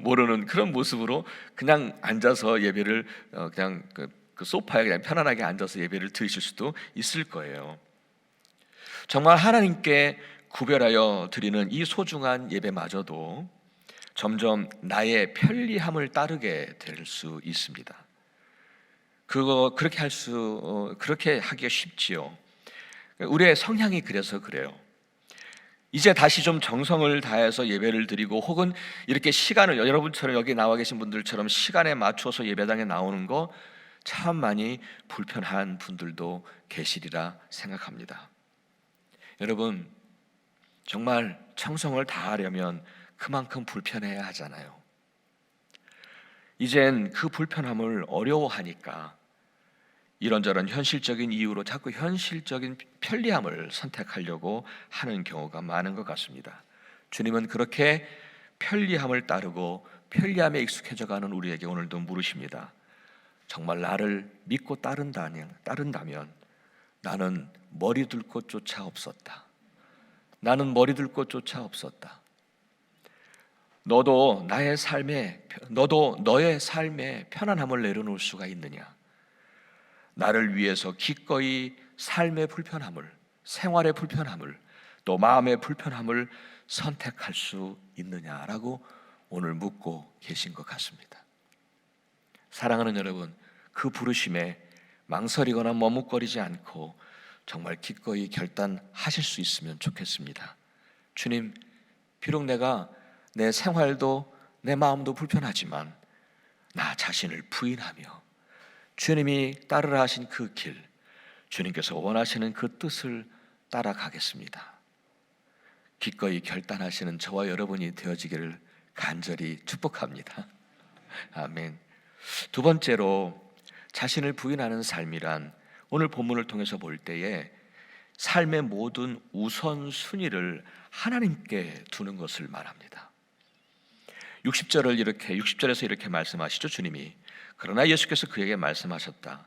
모르는 그런 모습으로 그냥 앉아서 예배를 그냥 그 소파에 그냥 편안하게 앉아서 예배를 드리실 수도 있을 거예요. 정말 하나님께 구별하여 드리는 이 소중한 예배마저도 점점 나의 편리함을 따르게 될 수 있습니다. 그렇게 하기가 쉽지요. 우리의 성향이 그래서 그래요. 이제 다시 좀 정성을 다해서 예배를 드리고, 혹은 이렇게 시간을, 여러분처럼 여기 나와 계신 분들처럼 시간에 맞춰서 예배당에 나오는 거 참 많이 불편한 분들도 계시리라 생각합니다. 여러분, 정말 정성을 다하려면 그만큼 불편해야 하잖아요. 이젠 그 불편함을 어려워하니까 이런저런 현실적인 이유로 자꾸 현실적인 편리함을 선택하려고 하는 경우가 많은 것 같습니다. 주님은 그렇게 편리함을 따르고 편리함에 익숙해져가는 우리에게 오늘도 물으십니다. 정말 나를 믿고 따른다면 나는 머리 둘 곳조차 없었다. 나는 머리 둘 곳조차 없었다. 너도 너의 삶에 편안함을 내려놓을 수가 있느냐? 나를 위해서 기꺼이 삶의 불편함을, 생활의 불편함을, 또 마음의 불편함을 선택할 수 있느냐라고 오늘 묻고 계신 것 같습니다. 사랑하는 여러분, 그 부르심에 망설이거나 머뭇거리지 않고 정말 기꺼이 결단하실 수 있으면 좋겠습니다. 주님, 비록 내가 내 생활도 내 마음도 불편하지만 나 자신을 부인하며 주님이 따르라 하신 그 길, 주님께서 원하시는 그 뜻을 따라가겠습니다. 기꺼이 결단하시는 저와 여러분이 되어지기를 간절히 축복합니다. 아멘. 두 번째로, 자신을 부인하는 삶이란 오늘 본문을 통해서 볼 때에 삶의 모든 우선순위를 하나님께 두는 것을 말합니다. 60절에서 이렇게 말씀하시죠. 주님이, 그러나 예수께서 그에게 말씀하셨다.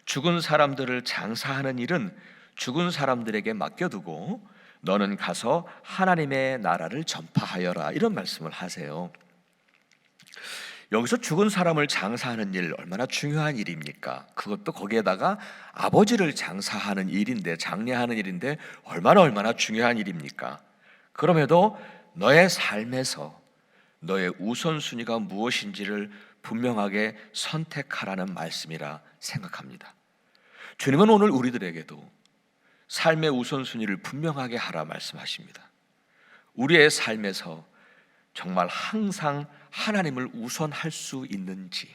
죽은 사람들을 장사하는 일은 죽은 사람들에게 맡겨두고 너는 가서 하나님의 나라를 전파하여라. 이런 말씀을 하세요. 여기서 죽은 사람을 장사하는 일, 얼마나 중요한 일입니까? 그것도 거기에다가 아버지를 장사하는 일인데, 장례하는 일인데 얼마나 중요한 일입니까? 그럼에도 너의 삶에서 너의 우선순위가 무엇인지를 분명하게 선택하라는 말씀이라 생각합니다. 주님은 오늘 우리들에게도 삶의 우선순위를 분명하게 하라 말씀하십니다. 우리의 삶에서 정말 항상 하나님을 우선할 수 있는지,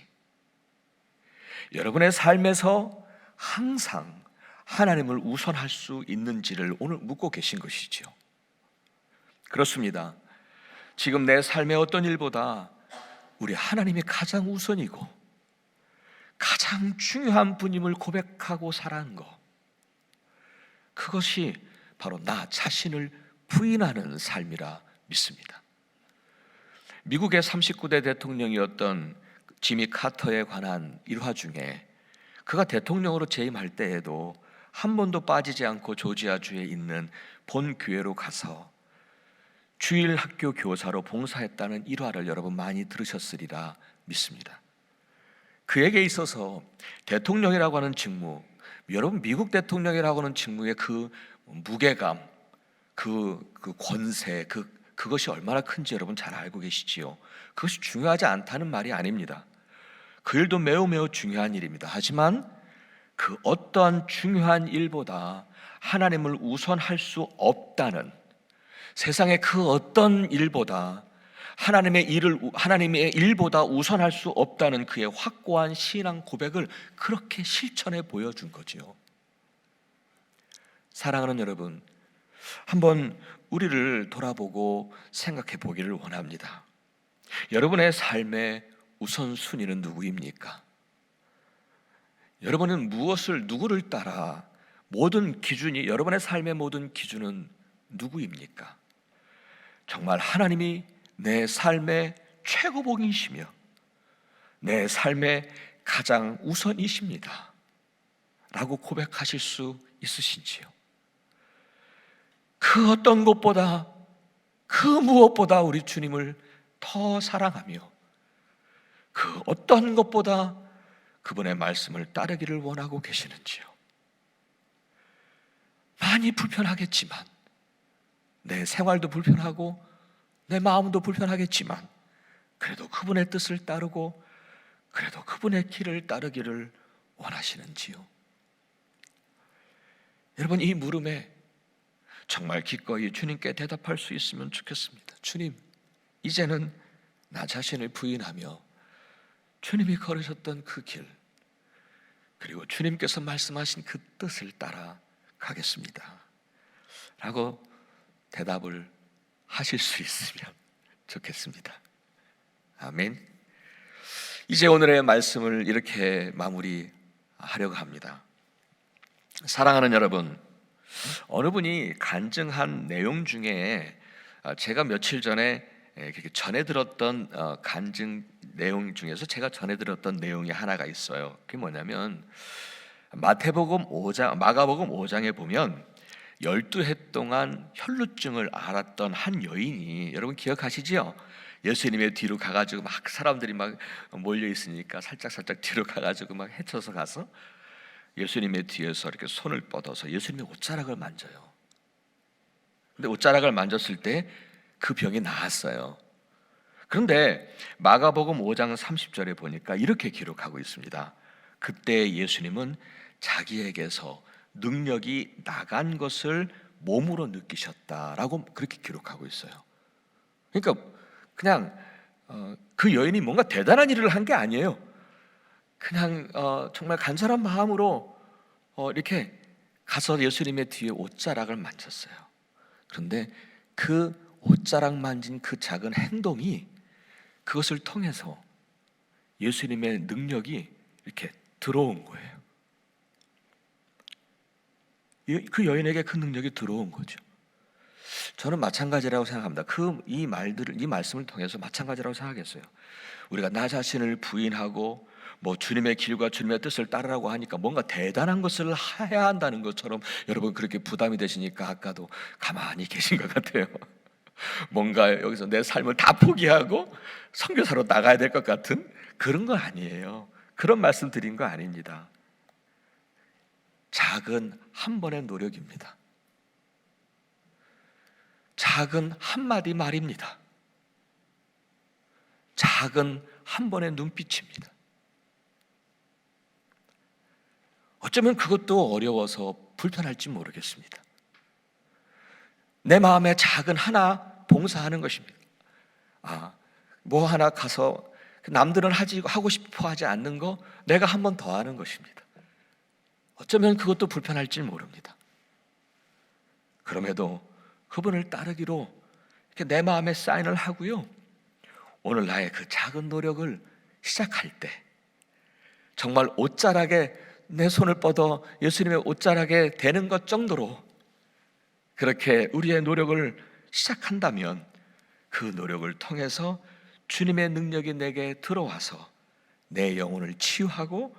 여러분의 삶에서 항상 하나님을 우선할 수 있는지를 오늘 묻고 계신 것이죠. 그렇습니다. 지금 내 삶의 어떤 일보다 우리 하나님이 가장 우선이고 가장 중요한 분임을 고백하고 살아가는 것, 그것이 바로 나 자신을 부인하는 삶이라 믿습니다. 미국의 39대 대통령이었던 지미 카터에 관한 일화 중에, 그가 대통령으로 재임할 때에도 한 번도 빠지지 않고 조지아주에 있는 본 교회로 가서 주일 학교 교사로 봉사했다는 일화를 여러분 많이 들으셨으리라 믿습니다. 그에게 있어서 대통령이라고 하는 직무, 여러분 미국 대통령이라고 하는 직무의 그 무게감, 그 권세, 그것이 얼마나 큰지 여러분 잘 알고 계시지요. 그것이 중요하지 않다는 말이 아닙니다. 그 일도 매우 중요한 일입니다. 하지만 그 어떠한 중요한 일보다 하나님을 우선할 수 없다는, 세상의 그 어떤 일보다 하나님의 일보다 우선할 수 없다는 그의 확고한 신앙 고백을 그렇게 실천해 보여준 거지요. 사랑하는 여러분, 한번 우리를 돌아보고 생각해 보기를 원합니다. 여러분의 삶의 우선순위는 누구입니까? 여러분은 누구를 따라 여러분의 삶의 모든 기준은 누구입니까? 정말 하나님이 내 삶의 최고봉이시며 내 삶의 가장 우선이십니다 라고 고백하실 수 있으신지요? 그 어떤 것보다, 그 무엇보다 우리 주님을 더 사랑하며 그 어떤 것보다 그분의 말씀을 따르기를 원하고 계시는지요? 많이 불편하겠지만 내 생활도 불편하고 내 마음도 불편하겠지만 그래도 그분의 뜻을 따르고 그래도 그분의 길을 따르기를 원하시는지요? 여러분, 이 물음에 정말 기꺼이 주님께 대답할 수 있으면 좋겠습니다. 주님, 이제는 나 자신을 부인하며 주님이 걸으셨던 그 길, 그리고 주님께서 말씀하신 그 뜻을 따라 가겠습니다 라고 대답을 하실 수 있으면 좋겠습니다. 아멘. 이제 오늘의 말씀을 이렇게 마무리하려고 합니다. 사랑하는 여러분, 어느 분이 간증한 내용 중에 제가 며칠 전에 전해 들었던 간증 내용 중에서 제가 전해 들었던 내용이 하나가 있어요. 그게 뭐냐면 마가복음 5장에 보면 12해 동안 혈루증을 앓았던 한 여인이, 여러분 기억하시죠? 예수님의 뒤로 가가지고 막 사람들이 막 몰려 있으니까 살짝 뒤로 가가지고 막 헤쳐서 가서 예수님의 뒤에서 이렇게 손을 뻗어서 예수님의 옷자락을 만져요. 근데 옷자락을 만졌을 때 그 병이 나았어요. 그런데 마가복음 5장 30절에 보니까 이렇게 기록하고 있습니다. 그때 예수님은 자기에게서 능력이 나간 것을 몸으로 느끼셨다라고 그렇게 기록하고 있어요. 그러니까 그냥 그 여인이 뭔가 대단한 일을 한 게 아니에요. 그냥 정말 간절한 마음으로 이렇게 가서 예수님의 뒤에 옷자락을 만졌어요. 그런데 그 옷자락 만진 그 작은 행동이, 그것을 통해서 예수님의 능력이 이렇게 들어온 거예요. 그 여인에게 그 능력이 들어온 거죠. 저는 마찬가지라고 생각합니다. 이 말씀을 통해서 마찬가지라고 생각했어요. 우리가 나 자신을 부인하고 뭐 주님의 길과 주님의 뜻을 따르라고 하니까 뭔가 대단한 것을 해야 한다는 것처럼 여러분 그렇게 부담이 되시니까 아까도 가만히 계신 것 같아요. 뭔가 여기서 내 삶을 다 포기하고 선교사로 나가야 될 것 같은 그런 거 아니에요. 그런 말씀 드린 거 아닙니다. 작은 한 번의 노력입니다. 작은 한마디 말입니다. 작은 한 번의 눈빛입니다. 어쩌면 그것도 어려워서 불편할지 모르겠습니다. 내 마음에 작은 하나 봉사하는 것입니다. 뭐 하나 가서 남들은 하고 싶어 하지 않는 거 내가 한 번 더 하는 것입니다. 어쩌면 그것도 불편할지 모릅니다. 그럼에도 그분을 따르기로 이렇게 내 마음에 사인을 하고요, 오늘 나의 그 작은 노력을 시작할 때 정말 옷자락에 내 손을 뻗어 예수님의 옷자락에 대는 것 정도로 그렇게 우리의 노력을 시작한다면 그 노력을 통해서 주님의 능력이 내게 들어와서 내 영혼을 치유하고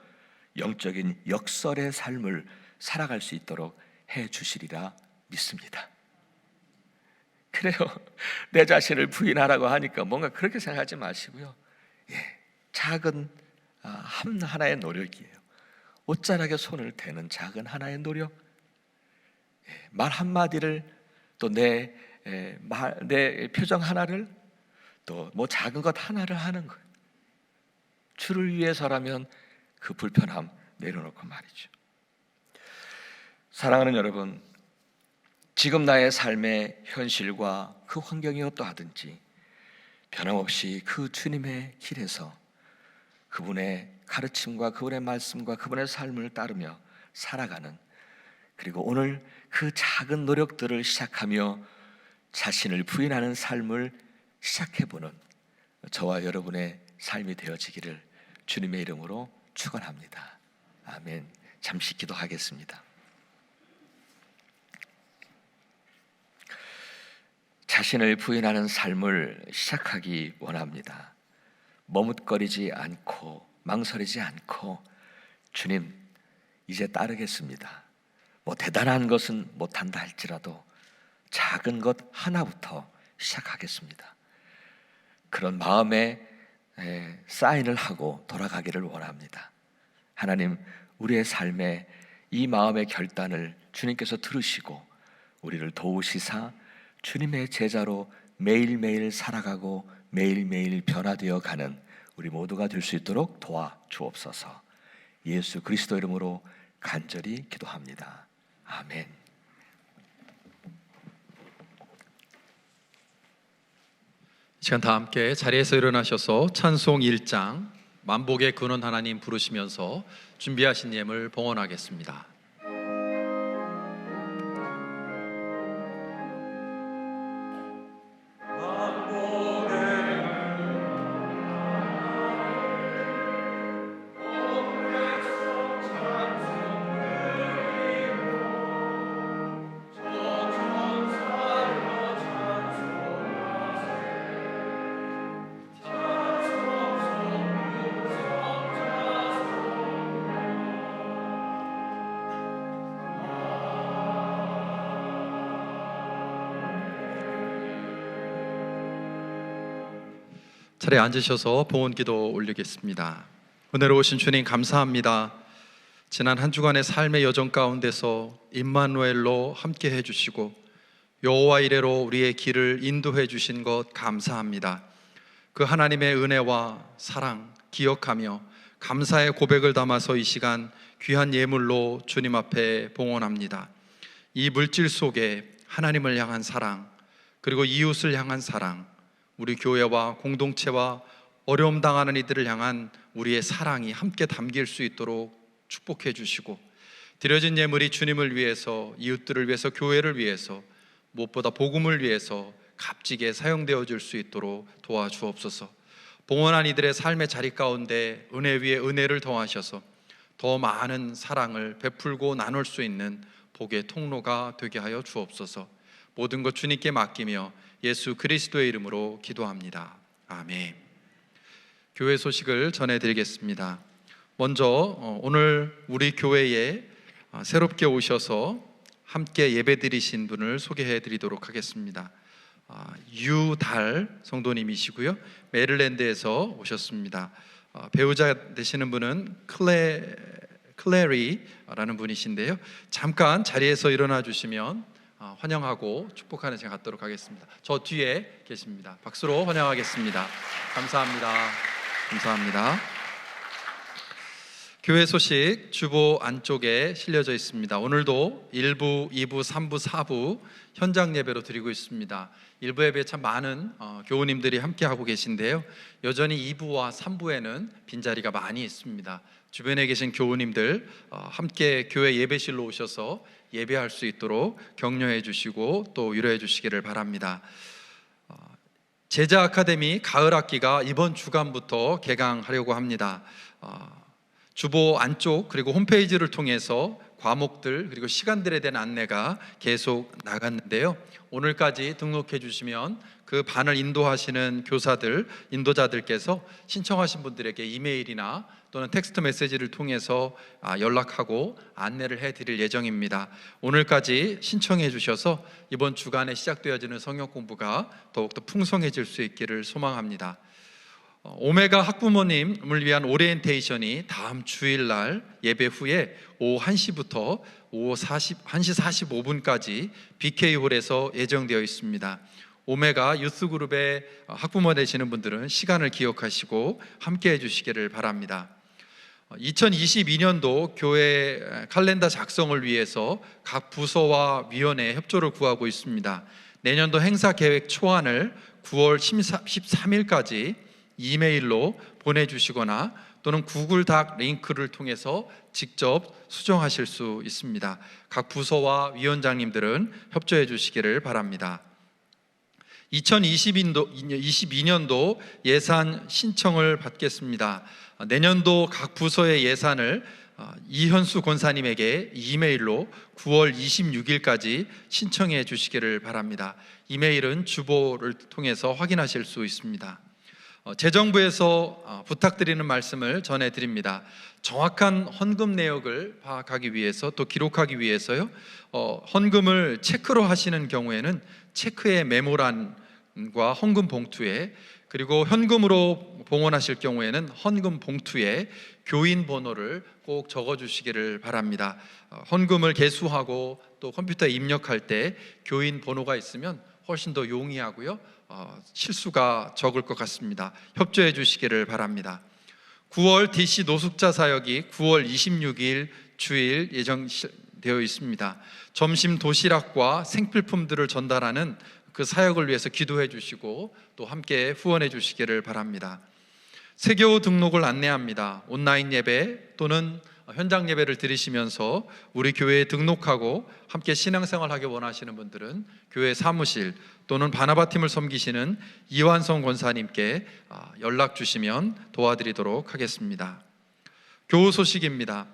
영적인 역설의 삶을 살아갈 수 있도록 해 주시리라 믿습니다. 그래요. 내 자신을 부인하라고 하니까 뭔가 그렇게 생각하지 마시고요. 작은 하나의 노력이에요. 옷자락에 손을 대는 작은 하나의 노력, 말 한마디를, 또 내 표정 하나를, 또 뭐 작은 것 하나를 하는 거예요. 주를 위해서라면 그 불편함 내려놓고 말이죠. 사랑하는 여러분, 지금 나의 삶의 현실과 그 환경이 어떠하든지 변함없이 그 주님의 길에서 그분의 가르침과 그분의 말씀과 그분의 삶을 따르며 살아가는, 그리고 오늘 그 작은 노력들을 시작하며 자신을 부인하는 삶을 시작해보는 저와 여러분의 삶이 되어지기를 주님의 이름으로 축원합니다. 아멘. 잠시 기도하겠습니다. 자신을 부인하는 삶을 시작하기 원합니다. 머뭇거리지 않고 망설이지 않고 주님 이제 따르겠습니다. 뭐 대단한 것은 못한다 할지라도 작은 것 하나부터 시작하겠습니다. 그런 마음에 사인을 하고 돌아가기를 원합니다. 하나님, 우리의 삶에 이 마음의 결단을 주님께서 들으시고 우리를 도우시사 주님의 제자로 매일매일 살아가고 매일매일 변화되어 가는 우리 모두가 될 수 있도록 도와주옵소서. 예수 그리스도 이름으로 간절히 기도합니다. 아멘. 이 시간 다 함께 자리에서 일어나셔서 찬송 1장 만복의 근원 하나님 부르시면서 준비하신 예물 봉헌하겠습니다. 자리에 앉으셔서 봉헌기도 올리겠습니다. 은혜로우신 주님 감사합니다. 지난 한 주간의 삶의 여정 가운데서 임마누엘로 함께 해주시고 여호와 이레로 우리의 길을 인도해 주신 것 감사합니다. 그 하나님의 은혜와 사랑 기억하며 감사의 고백을 담아서 이 시간 귀한 예물로 주님 앞에 봉헌합니다. 이 물질 속에 하나님을 향한 사랑, 그리고 이웃을 향한 사랑, 우리 교회와 공동체와 어려움 당하는 이들을 향한 우리의 사랑이 함께 담길 수 있도록 축복해 주시고, 드려진 예물이 주님을 위해서, 이웃들을 위해서, 교회를 위해서, 무엇보다 복음을 위해서 값지게 사용되어 줄 수 있도록 도와주옵소서. 봉헌한 이들의 삶의 자리 가운데 은혜 위에 은혜를 더하셔서 더 많은 사랑을 베풀고 나눌 수 있는 복의 통로가 되게 하여 주옵소서. 모든 것 주님께 맡기며 예수 그리스도의 이름으로 기도합니다. 아멘. 교회 소식을 전해드리겠습니다. 먼저 오늘 우리 교회에 새롭게 오셔서 함께 예배드리신 분을 소개해드리도록 하겠습니다. 유달 성도님이시고요, 메릴랜드에서 오셨습니다. 배우자 되시는 분은 클레리라는 분이신데요, 잠깐 자리에서 일어나 주시면 환영하고 축복하는 시간 갖도록 하겠습니다. 저 뒤에 계십니다. 박수로 환영하겠습니다. 감사합니다. 감사합니다. 교회 소식 주보 안쪽에 실려져 있습니다. 오늘도 1부, 2부, 3부, 4부 현장 예배로 드리고 있습니다. 1부 예배에 참 많은 교우님들이 함께 하고 계신데요, 여전히 2부와 3부에는 빈자리가 많이 있습니다. 주변에 계신 교우님들 함께 교회 예배실로 오셔서 예배할 수 있도록 격려해 주시고 또 위로해 주시기를 바랍니다. 제자 아카데미 가을 학기가 이번 주간부터 개강하려고 합니다. 주보 안쪽 그리고 홈페이지를 통해서 과목들 그리고 시간들에 대한 안내가 계속 나갔는데요, 오늘까지 등록해 주시면 그 반을 인도하시는 교사들, 인도자들께서 신청하신 분들에게 이메일이나 또는 텍스트 메시지를 통해서 연락하고 안내를 해드릴 예정입니다. 오늘까지 신청해 주셔서 이번 주간에 시작되어지는 성경 공부가 더욱더 풍성해질 수 있기를 소망합니다. 오메가 학부모님을 위한 오리엔테이션이 다음 주일날 예배 후에 오후 1시부터 오후 1시 45분까지 BK홀에서 예정되어 있습니다. 오메가 유스그룹의 학부모 되시는 분들은 시간을 기억하시고 함께 해주시기를 바랍니다. 2022년도 교회 칼렌더 작성을 위해서 각 부서와 위원회 협조를 구하고 있습니다. 내년도 행사 계획 초안을 9월 13일까지 이메일로 보내주시거나 또는 구글 닥 링크를 통해서 직접 수정하실 수 있습니다. 각 부서와 위원장님들은 협조해 주시기를 바랍니다. 2022년도 예산 신청을 받겠습니다. 내년도 각 부서의 예산을 이현수 권사님에게 이메일로 9월 26일까지 신청해 주시기를 바랍니다. 이메일은 주보를 통해서 확인하실 수 있습니다. 재정부에서 부탁드리는 말씀을 전해드립니다. 정확한 헌금 내역을 파악하기 위해서 또 기록하기 위해서요, 헌금을 체크로 하시는 경우에는 체크의 메모란과 헌금 봉투에, 그리고 현금으로 봉헌하실 경우에는 헌금 봉투에 교인 번호를 꼭 적어주시기를 바랍니다. 헌금을 개수하고 또 컴퓨터에 입력할 때 교인 번호가 있으면 훨씬 더 용이하고요, 실수가 적을 것 같습니다. 협조해 주시기를 바랍니다. 9월 DC 노숙자 사역이 9월 26일 주일 예정되어 있습니다. 점심 도시락과 생필품들을 전달하는 그 사역을 위해서 기도해 주시고 또 함께 후원해 주시기를 바랍니다. 세교 등록을 안내합니다. 온라인 예배 또는 현장 예배를 드리시면서 우리 교회에 등록하고 함께 신앙생활하기 원하시는 분들은 교회 사무실 또는 바나바팀을 섬기시는 이완성 권사님께 연락 주시면 도와드리도록 하겠습니다. 교우 소식입니다.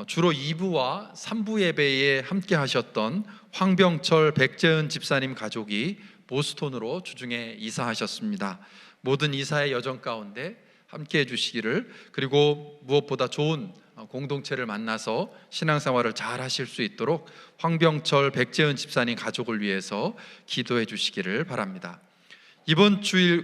주로 2부와 3부 예배에 함께 하셨던 황병철 백재은 집사님 가족이 보스톤으로 주중에 이사하셨습니다. 모든 이사의 여정 가운데 함께 해주시기를, 그리고 무엇보다 좋은 공동체를 만나서 신앙생활을 잘 하실 수 있도록 황병철 백재은 집사님 가족을 위해서 기도해 주시기를 바랍니다. 이번 주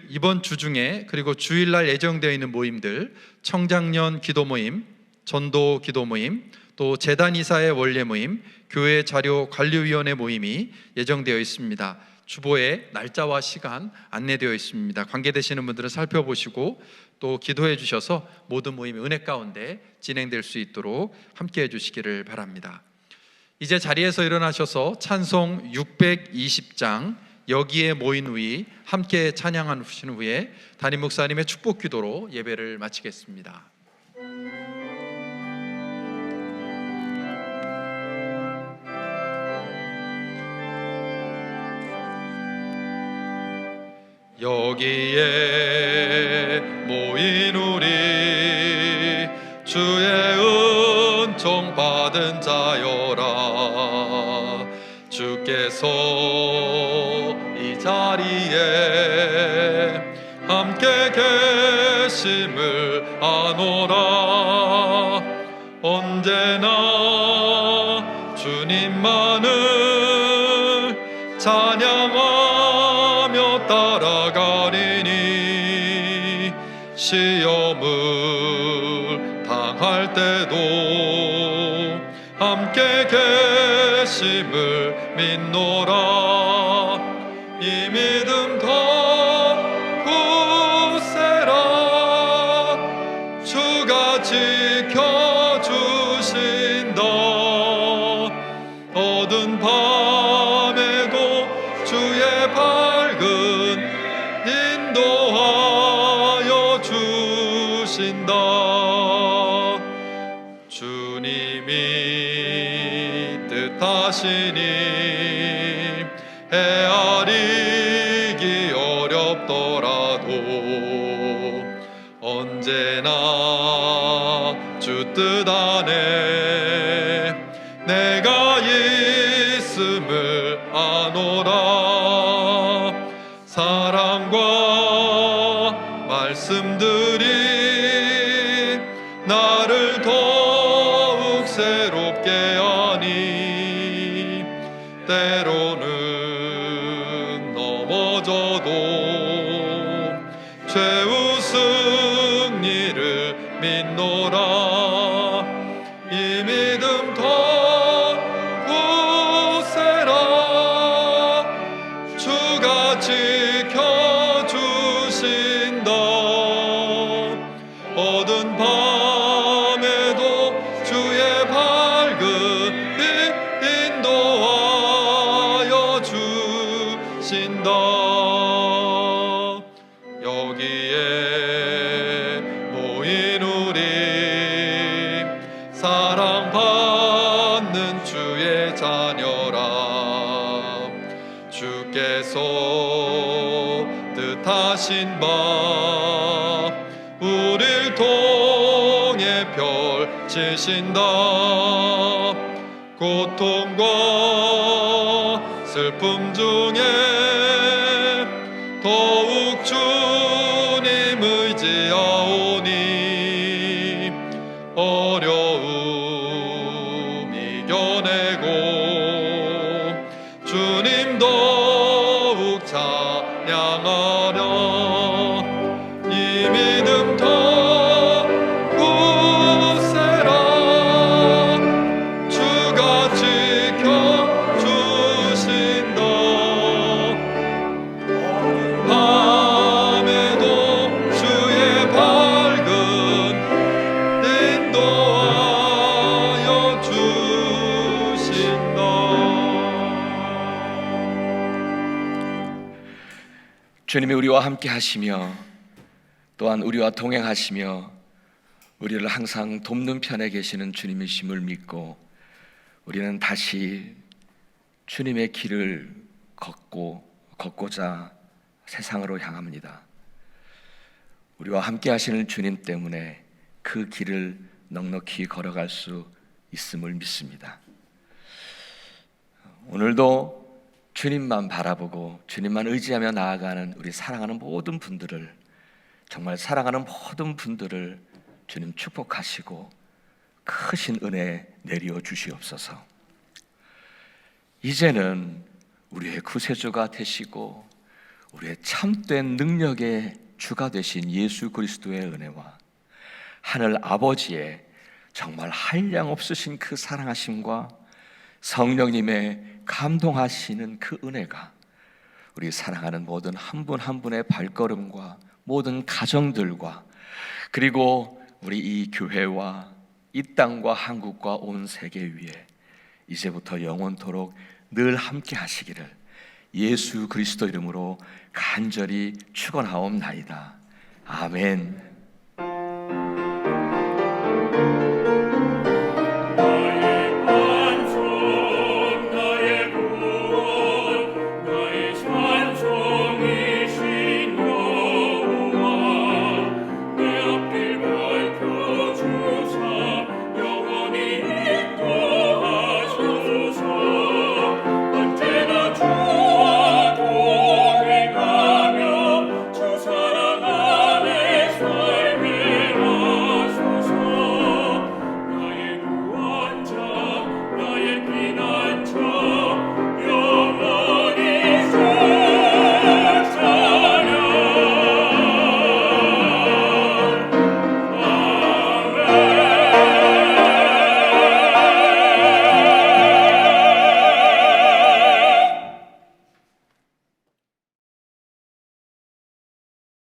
중에 그리고 주일날 예정되어 있는 모임들, 청장년 기도 모임, 전도 기도 모임, 또 재단 이사의 원례 모임, 교회 자료 관리위원회 모임이 예정되어 있습니다. 주보에 날짜와 시간 안내되어 있습니다. 관계되시는 분들은 살펴보시고 또 기도해 주셔서 모든 모임이 은혜 가운데 진행될 수 있도록 함께 해주시기를 바랍니다. 이제 자리에서 일어나셔서 찬송 620장 여기에 모인 후에 함께 찬양하신 후에 담임 목사님의 축복 기도로 예배를 마치겠습니다. 여기에 모인 우리 주의 은총 받은 자여라. 주께서 이 자리에 함께 계심을 아노라. 언제나 주님만을 찬양하며 따라가리니 시험을 당할 때도 함께 계심을 믿노라. 이 믿음 더 굳세라. 주가 지켜주신다. 어두운 밤에도 주의 밝은 인도하여 주신다. 주님이 뜻하시니 헤아리기 어렵더라도 언제나 주 뜻 안에 내가 있음을 아노라. 사랑과 말씀들이 나를 더욱 새롭게 하니 때로는 넘어져도 최후 승리를 믿노라. 이 믿음 더 굳세라. 주가 지켜주신다. 어두운 밤에도 주의 밝은 빛 인도하여 주신다. 여기에 모인 우리 사랑받는 주의 자녀라. 주께서 뜻하신 바 우릴 통해 펼치신다. 고통과 슬픔 중에 더욱 주님 의지하오니 어려움 이겨내고 주님 더욱 찬양하려. 이 믿음 더 굳세라. 주가 지켜주신다. 주님이 우리와 함께 하시며 또한 우리와 동행하시며 우리를 항상 돕는 편에 계시는 주님이심을 믿고 우리는 다시 주님의 길을 걷고자 세상으로 향합니다. 우리와 함께 하시는 주님 때문에 그 길을 넉넉히 걸어갈 수 있음을 믿습니다. 오늘도 주님만 바라보고 주님만 의지하며 나아가는 우리 사랑하는 모든 분들을, 정말 사랑하는 모든 분들을 주님 축복하시고 크신 은혜 내려 주시옵소서. 이제는 우리의 구세주가 되시고 우리의 참된 능력의 주가 되신 예수 그리스도의 은혜와 하늘 아버지의 정말 한량 없으신 그 사랑하심과 성령님의 감동하시는 그 은혜가 우리 사랑하는 모든 한 분 한 분의 발걸음과 모든 가정들과 그리고 우리 이 교회와 이 땅과 한국과 온 세계 위에 이제부터 영원토록 늘 함께 하시기를 예수 그리스도 이름으로 간절히 축원하옵나이다. 아멘.